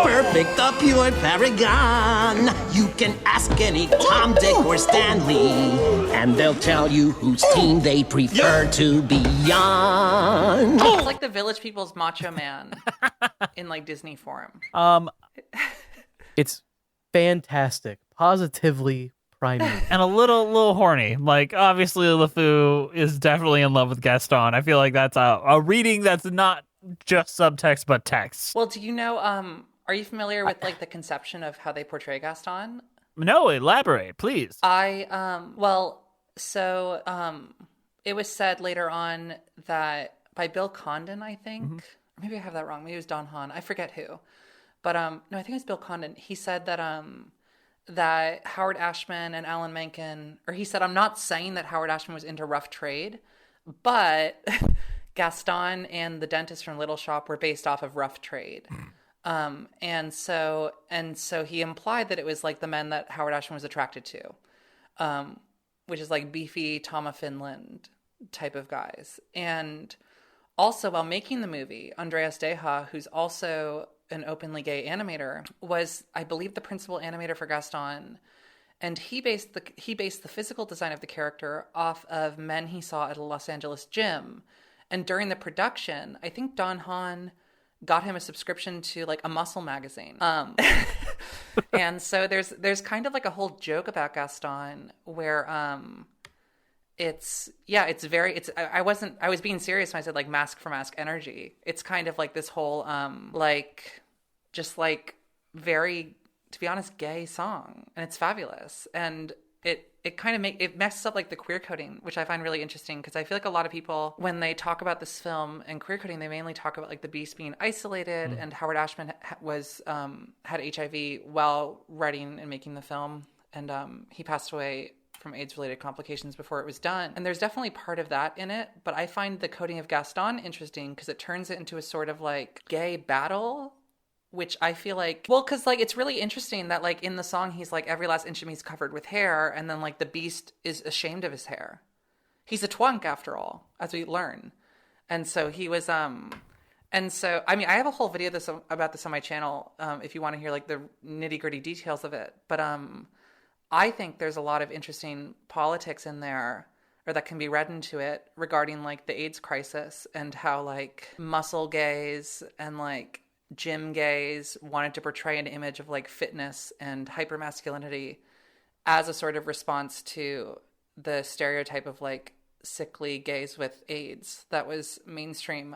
Perfect, the pure paragon. You can ask any Tom, Dick, or Stanley, and they'll tell you whose team they prefer to be on. It's like the Village People's Macho Man in like Disney form. It's fantastic, positively primeval, and a little horny. Like, obviously, LeFou is definitely in love with Gaston. I feel like that's a reading that's not just subtext but text. Well, do you know? Are you familiar with like the conception of how they portray Gaston? No, elaborate, please. It was said later on that by Bill Condon, I think. Maybe I have that wrong. Maybe it was Don Hahn. I forget who. But no, I think it was Bill Condon. He said that that Howard Ashman and Alan Menken, or he said, I'm not saying that Howard Ashman was into rough trade, but Gaston and the dentist from Little Shop were based off of rough trade. And so he implied that it was like the men that Howard Ashman was attracted to, which is like beefy Tom of Finland type of guys. And also, while making the movie, Andreas Deha, who's also an openly gay animator, was, I believe, the principal animator for Gaston, and he based the physical design of the character off of men he saw at a Los Angeles gym. And during the production, I think Don Hahn got him a subscription to like a muscle magazine. And so there's kind of like a whole joke about Gaston where I was being serious when I said like mask for mask energy. It's kind of like this whole very, to be honest, gay song, and it's fabulous. And it kind of it messes up like the queer coding, which I find really interesting, because I feel like a lot of people, when they talk about this film and queer coding, they mainly talk about like the Beast being isolated, and Howard Ashman had HIV while writing and making the film, and he passed away from AIDS-related complications before it was done. And there's definitely part of that in it, but I find the coding of Gaston interesting because it turns it into a sort of like gay battle, which I feel like, well, because like it's really interesting that like in the song he's like every last inch of me is covered with hair, and then like the Beast is ashamed of his hair. He's a twunk after all, as we learn. And so he was and so I mean I have a whole video about this on my channel if you want to hear like the nitty-gritty details of it. But I think there's a lot of interesting politics in there or that can be read into it regarding like the AIDS crisis and how like muscle gays and like gym gays wanted to portray an image of like fitness and hypermasculinity as a sort of response to the stereotype of like sickly gays with AIDS that was mainstream.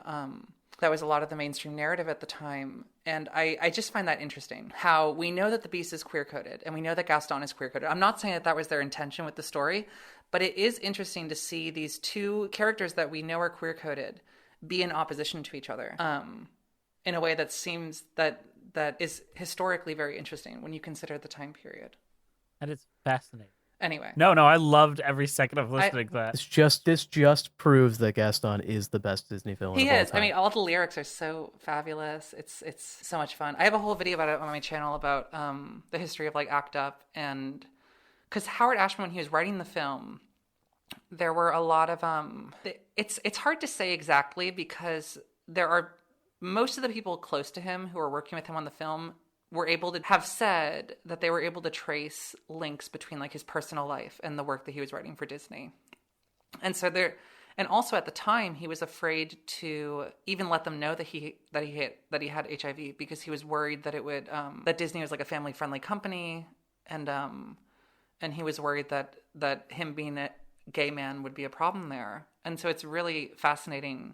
That was a lot of the mainstream narrative at the time. And I just find that interesting, how we know that the Beast is queer-coded and we know that Gaston is queer-coded. I'm not saying that that was their intention with the story, but it is interesting to see these two characters that we know are queer-coded be in opposition to each other in a way that seems that is historically very interesting when you consider the time period. That is fascinating. Anyway. No, I loved every second of listening to that. This just proves that Gaston is the best Disney villain. He of all is. time. I mean, all the lyrics are so fabulous. It's so much fun. I have a whole video about it on my channel about the history of like ACT UP, and because Howard Ashman, when he was writing the film, there were a lot of it's hard to say exactly because there are most of the people close to him who are working with him on the film were able to have said that they were able to trace links between like his personal life and the work that he was writing for Disney. And so and also at the time he was afraid to even let them know that he had HIV because he was worried that it would that Disney was like a family friendly company, and he was worried that him being a gay man would be a problem there. And so it's really fascinating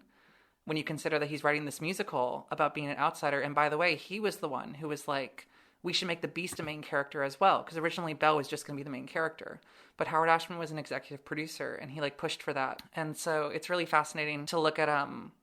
when you consider that he's writing this musical about being an outsider. And by the way, he was the one who was like, we should make the Beast a main character as well. Because originally Belle was just going to be the main character. But Howard Ashman was an executive producer and he like pushed for that. And so it's really fascinating to look at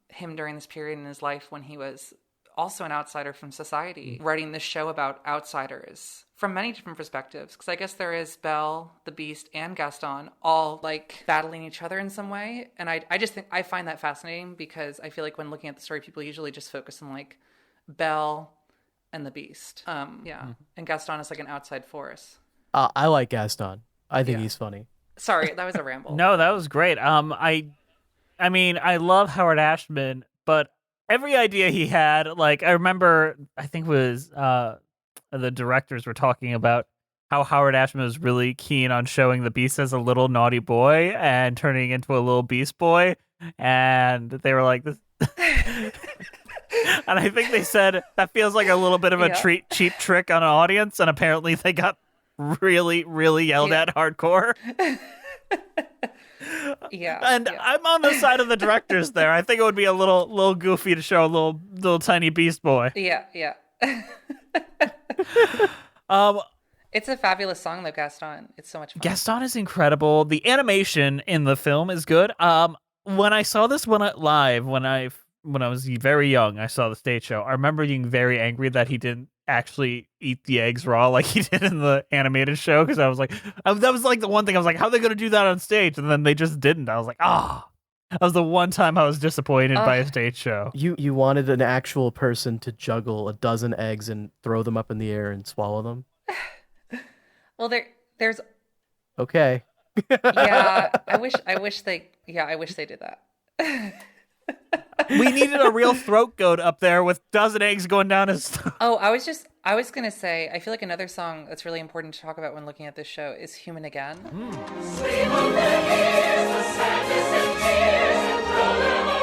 him during this period in his life when he was also an outsider from society, writing this show about outsiders from many different perspectives. Because I guess there is Belle, the Beast, and Gaston all like battling each other in some way. And I just think I find that fascinating because I feel like when looking at the story, people usually just focus on like Belle and the Beast. And Gaston is like an outside force. I like Gaston. I think he's funny. Sorry, that was a ramble. No, that was great. I mean, I love Howard Ashman, but every idea he had, like I remember, I think it was the directors were talking about how Howard Ashman was really keen on showing the Beast as a little naughty boy and turning into a little Beast boy, and they were like this. And I think they said that feels like a little bit of a cheap trick on an audience, and apparently they got really, really yelled at hardcore. I'm on the side of the directors there. I think it would be a little goofy to show a little tiny Beast boy. Yeah. It's a fabulous song though, Gaston. It's so much fun. Gaston is incredible. The animation in the film is good. When I saw this live, when I was very young, I saw the stage show. I remember being very angry that he didn't actually eat the eggs raw like he did in the animated show, because I was like, that was like the one thing I was like, how are they going to do that on stage? And then they just didn't. I was like, that was the one time I was disappointed by a stage show. You wanted an actual person to juggle a dozen eggs and throw them up in the air and swallow them? Well, there's okay. Yeah, I wish they did that. We needed a real throat goat up there with dozen eggs going down his throat. Oh, I was gonna say, I feel like another song that's really important to talk about when looking at this show is Human Again. Sleep on the ears, the sadness and tears, and throw them away.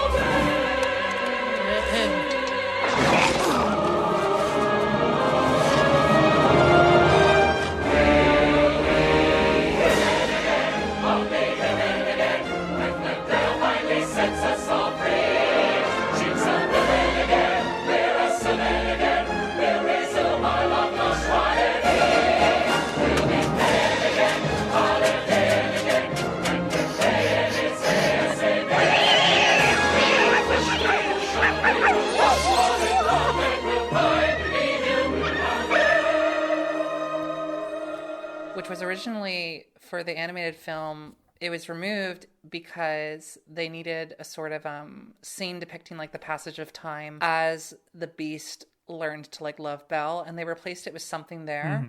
Which was originally for the animated film. It was removed because they needed a sort of scene depicting like the passage of time as the Beast learned to like love Belle, and they replaced it with something there,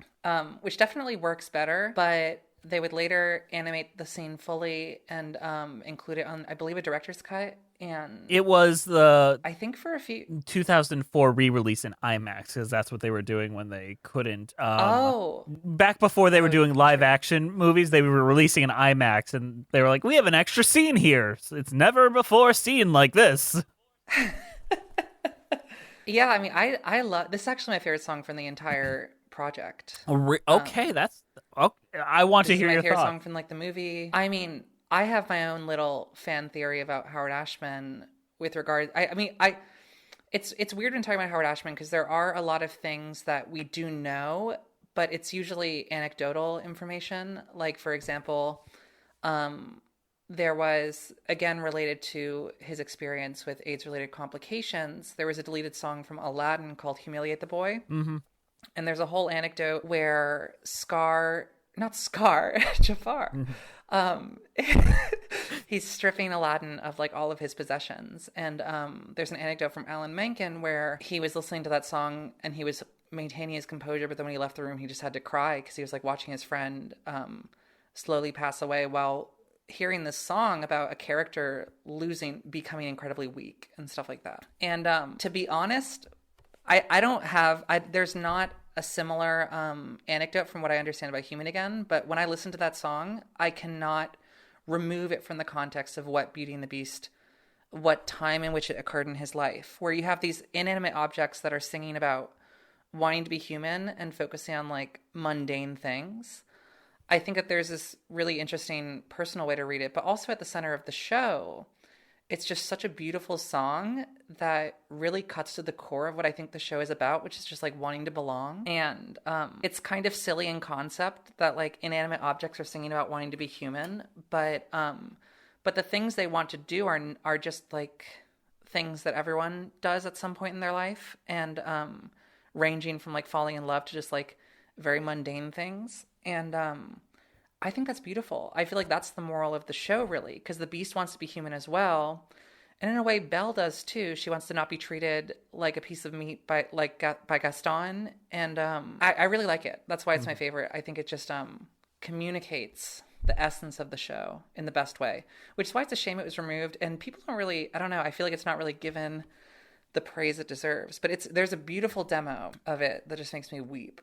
which definitely works better. But they would later animate the scene fully and include it on, I believe, a director's cut And It was the I think for a few 2004 re-release in IMAX because that's what they were doing when they couldn't. Oh. Back before they were doing live action movies, they were releasing in IMAX, and they were like, "We have an extra scene here. It's never before seen like this." Yeah, I mean, I love this. Is actually my favorite song from the entire project. Okay, that's okay. I want to This hear is my your favorite thoughts. song from like the movie. I mean, I have my own little fan theory about Howard Ashman with regard. I mean, it's weird when talking about Howard Ashman because there are a lot of things that we do know, but it's usually anecdotal information. Like for example, there was, again related to his experience with AIDS-related complications, there was a deleted song from Aladdin called "Humiliate the Boy," and there's a whole anecdote where Jafar. He's stripping Aladdin of like all of his possessions. And there's an anecdote from Alan Menken where he was listening to that song and he was maintaining his composure, but then when he left the room, he just had to cry because he was like watching his friend slowly pass away while hearing this song about a character becoming incredibly weak and stuff like that. And to be honest, there's not a similar anecdote from what I understand about Human Again, but when I listen to that song, I cannot remove it from the context of what Beauty and the Beast, what time in which it occurred in his life, where you have these inanimate objects that are singing about wanting to be human and focusing on like mundane things. I think that there's this really interesting personal way to read it, but also at the center of the show, it's just such a beautiful song that really cuts to the core of what I think the show is about, which is just like wanting to belong. And it's kind of silly in concept that like inanimate objects are singing about wanting to be human, but the things they want to do are just like things that everyone does at some point in their life, and ranging from like falling in love to just like very mundane things. And I think that's beautiful. I feel like that's the moral of the show, really, because the Beast wants to be human as well. And in a way, Belle does too. She wants to not be treated like a piece of meat by Gaston. And I really like it. That's why it's my favorite. I think it just communicates the essence of the show in the best way, which is why it's a shame it was removed. And people don't really, I don't know, I feel like it's not really given the praise it deserves. But there's a beautiful demo of it that just makes me weep.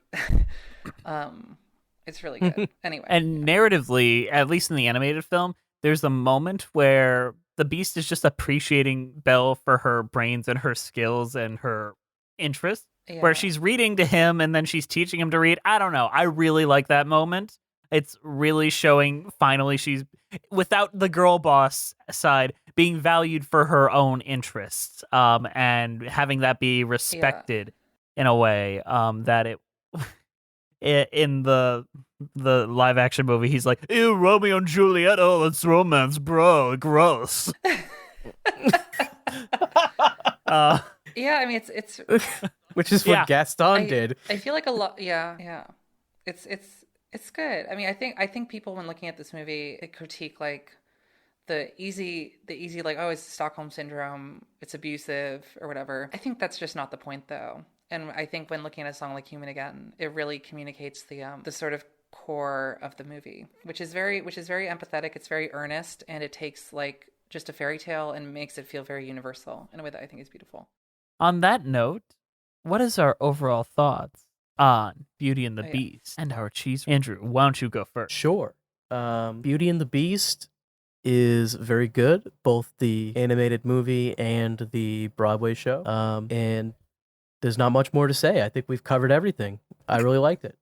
It's really good. Anyway. And narratively, at least in the animated film, there's a moment where the Beast is just appreciating Belle for her brains and her skills and her interests, where she's reading to him and then she's teaching him to read. I don't know. I really like that moment. It's really showing finally she's, without the girl boss side, being valued for her own interests, and having that be respected in a way that it... In the live action movie, he's like, "Ew, Romeo and Juliet. Oh, it's romance, bro. Gross." Yeah, I mean, it's which is what Gaston did. I feel like a lot. Yeah. It's good. I mean, I think people, when looking at this movie, they critique like the easy like, oh, it's Stockholm syndrome, it's abusive or whatever. I think that's just not the point, though. And I think when looking at a song like Human Again, it really communicates the sort of core of the movie, which is very empathetic. It's very earnest, and it takes like just a fairy tale and makes it feel very universal in a way that I think is beautiful. On that note, what is our overall thoughts on Beauty and the Beast and our cheese? Andrew, why don't you go first? Sure. Beauty and the Beast is very good, both the animated movie and the Broadway show. And there's not much more to say. I think we've covered everything. I really liked it.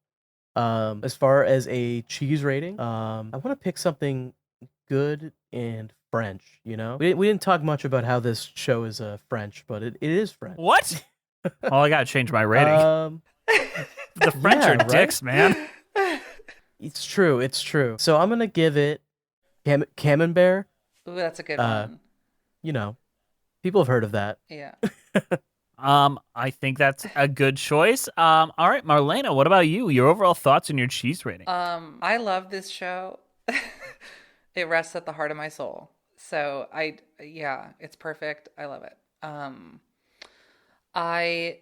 As far as a cheese rating, I want to pick something good and French, you know? We didn't talk much about how this show is French, but it is French. What? Oh, I got to change my rating. The French are dicks, man. It's true. So I'm going to give it Camembert. Ooh, that's a good one. You know, people have heard of that. Yeah. I think that's a good choice. All right, Marlena, what about you? Your overall thoughts on your cheese rating? I love this show. It rests at the heart of my soul. So it's perfect. I love it.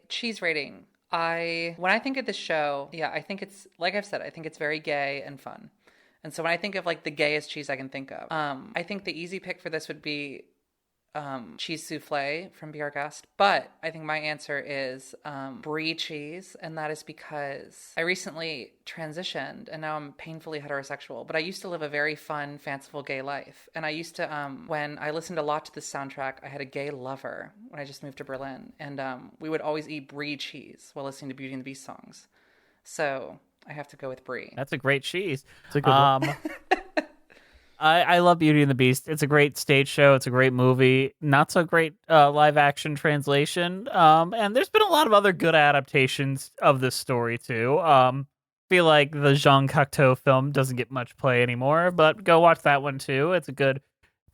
Cheese rating. When I think of this show, I think it's, like I've said, I think it's very gay and fun. And so when I think of like the gayest cheese I can think of, I think the easy pick for this would be cheese souffle from Be Our Guest, but I think my answer is brie cheese, and that is because I recently transitioned and now I'm painfully heterosexual, but I used to live a very fun, fanciful gay life, and I used to, when I listened a lot to this soundtrack, I had a gay lover when I just moved to Berlin, and we would always eat brie cheese while listening to Beauty and the Beast songs, so I have to go with brie. That's a great cheese. It's a good one. I love Beauty and the Beast. It's a great stage show. It's a great movie. Not so great live action translation. And there's been a lot of other good adaptations of this story too. Feel like the Jean Cocteau film doesn't get much play anymore, but go watch that one too. It's a good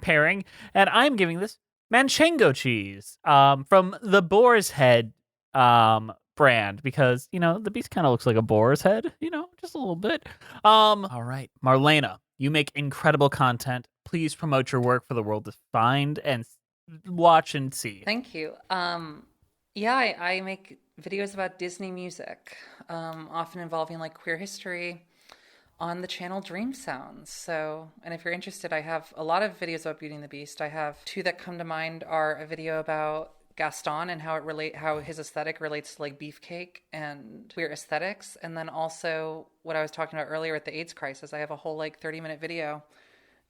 pairing. And I'm giving this Manchego cheese from the Boar's Head brand, because the beast kind of looks like a boar's head, just a little bit. All right, Marlena, you make incredible content. Please promote your work for the world to find and watch and see. Thank you. Yeah, I make videos about Disney music, often involving like queer history, on the channel Dreamsounds. So, and if you're interested, I have a lot of videos about Beauty and the Beast. I have 2 that come to mind are a video about Gaston and how his aesthetic relates to like beefcake and queer aesthetics, and then also what I was talking about earlier with the AIDS crisis. I have a whole like 30-minute video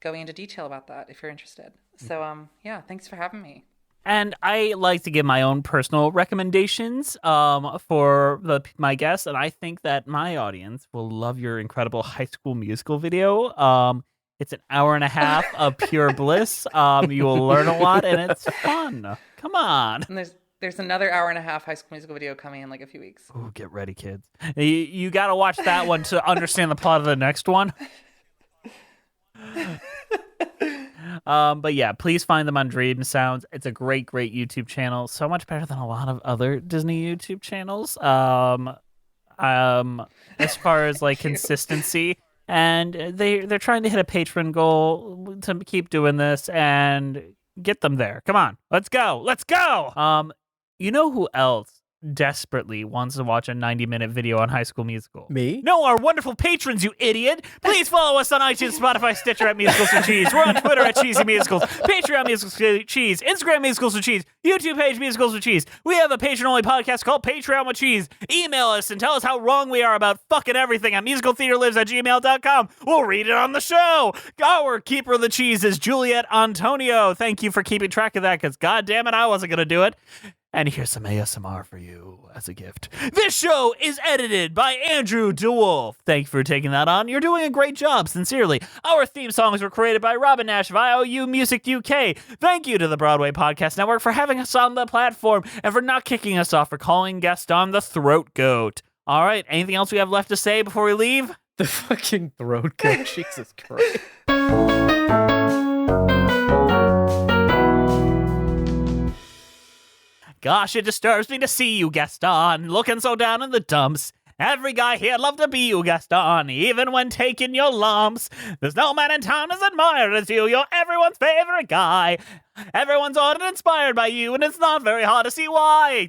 going into detail about that if you're interested. So yeah, thanks for having me. And I like to give my own personal recommendations for my guests, and I think that my audience will love your incredible High School Musical video. It's an hour and a half of pure bliss. You will learn a lot, and it's fun. Come on. And there's another hour and a half High School Musical video coming in like a few weeks. Ooh, get ready, kids. You got to watch that one to understand the plot of the next one. But yeah, please find them on Dreamsounds. It's a great YouTube channel. So much better than a lot of other Disney YouTube channels. As far as like consistency. And they're trying to hit a patron goal to keep doing this and get them there. Come on, let's go. You know who else desperately wants to watch a 90-minute video on High School Musical? Me? No, our wonderful patrons, you idiot! Please follow us on iTunes, Spotify, Stitcher at Musicals and Cheese. We're on Twitter at Cheesy Musicals, Patreon Musicals and Cheese, Instagram Musicals and Cheese, YouTube page Musicals and Cheese. We have a patron-only podcast called Patreon with Cheese. Email us and tell us how wrong we are about fucking everything at musicaltheaterlives@gmail.com. We'll read it on the show. Our keeper of the cheese is Juliet Antonio. Thank you for keeping track of that, because goddamn it, I wasn't gonna do it. And here's some ASMR for you as a gift. This show is edited by Andrew DeWolf. Thank you for taking that on. You're doing a great job, sincerely. Our theme songs were created by Robin Nash of IOU Music UK. Thank you to the Broadway Podcast Network for having us on the platform and for not kicking us off for calling Gaston the Throat Goat. All right, anything else we have left to say before we leave? The fucking throat goat. Jesus Christ. Gosh, it disturbs me to see you, Gaston, looking so down in the dumps. Every guy here'd love to be you, Gaston, even when taking your lumps. There's no man in town as admired as you. You're everyone's favorite guy. Everyone's awed and inspired by you, and it's not very hard to see why.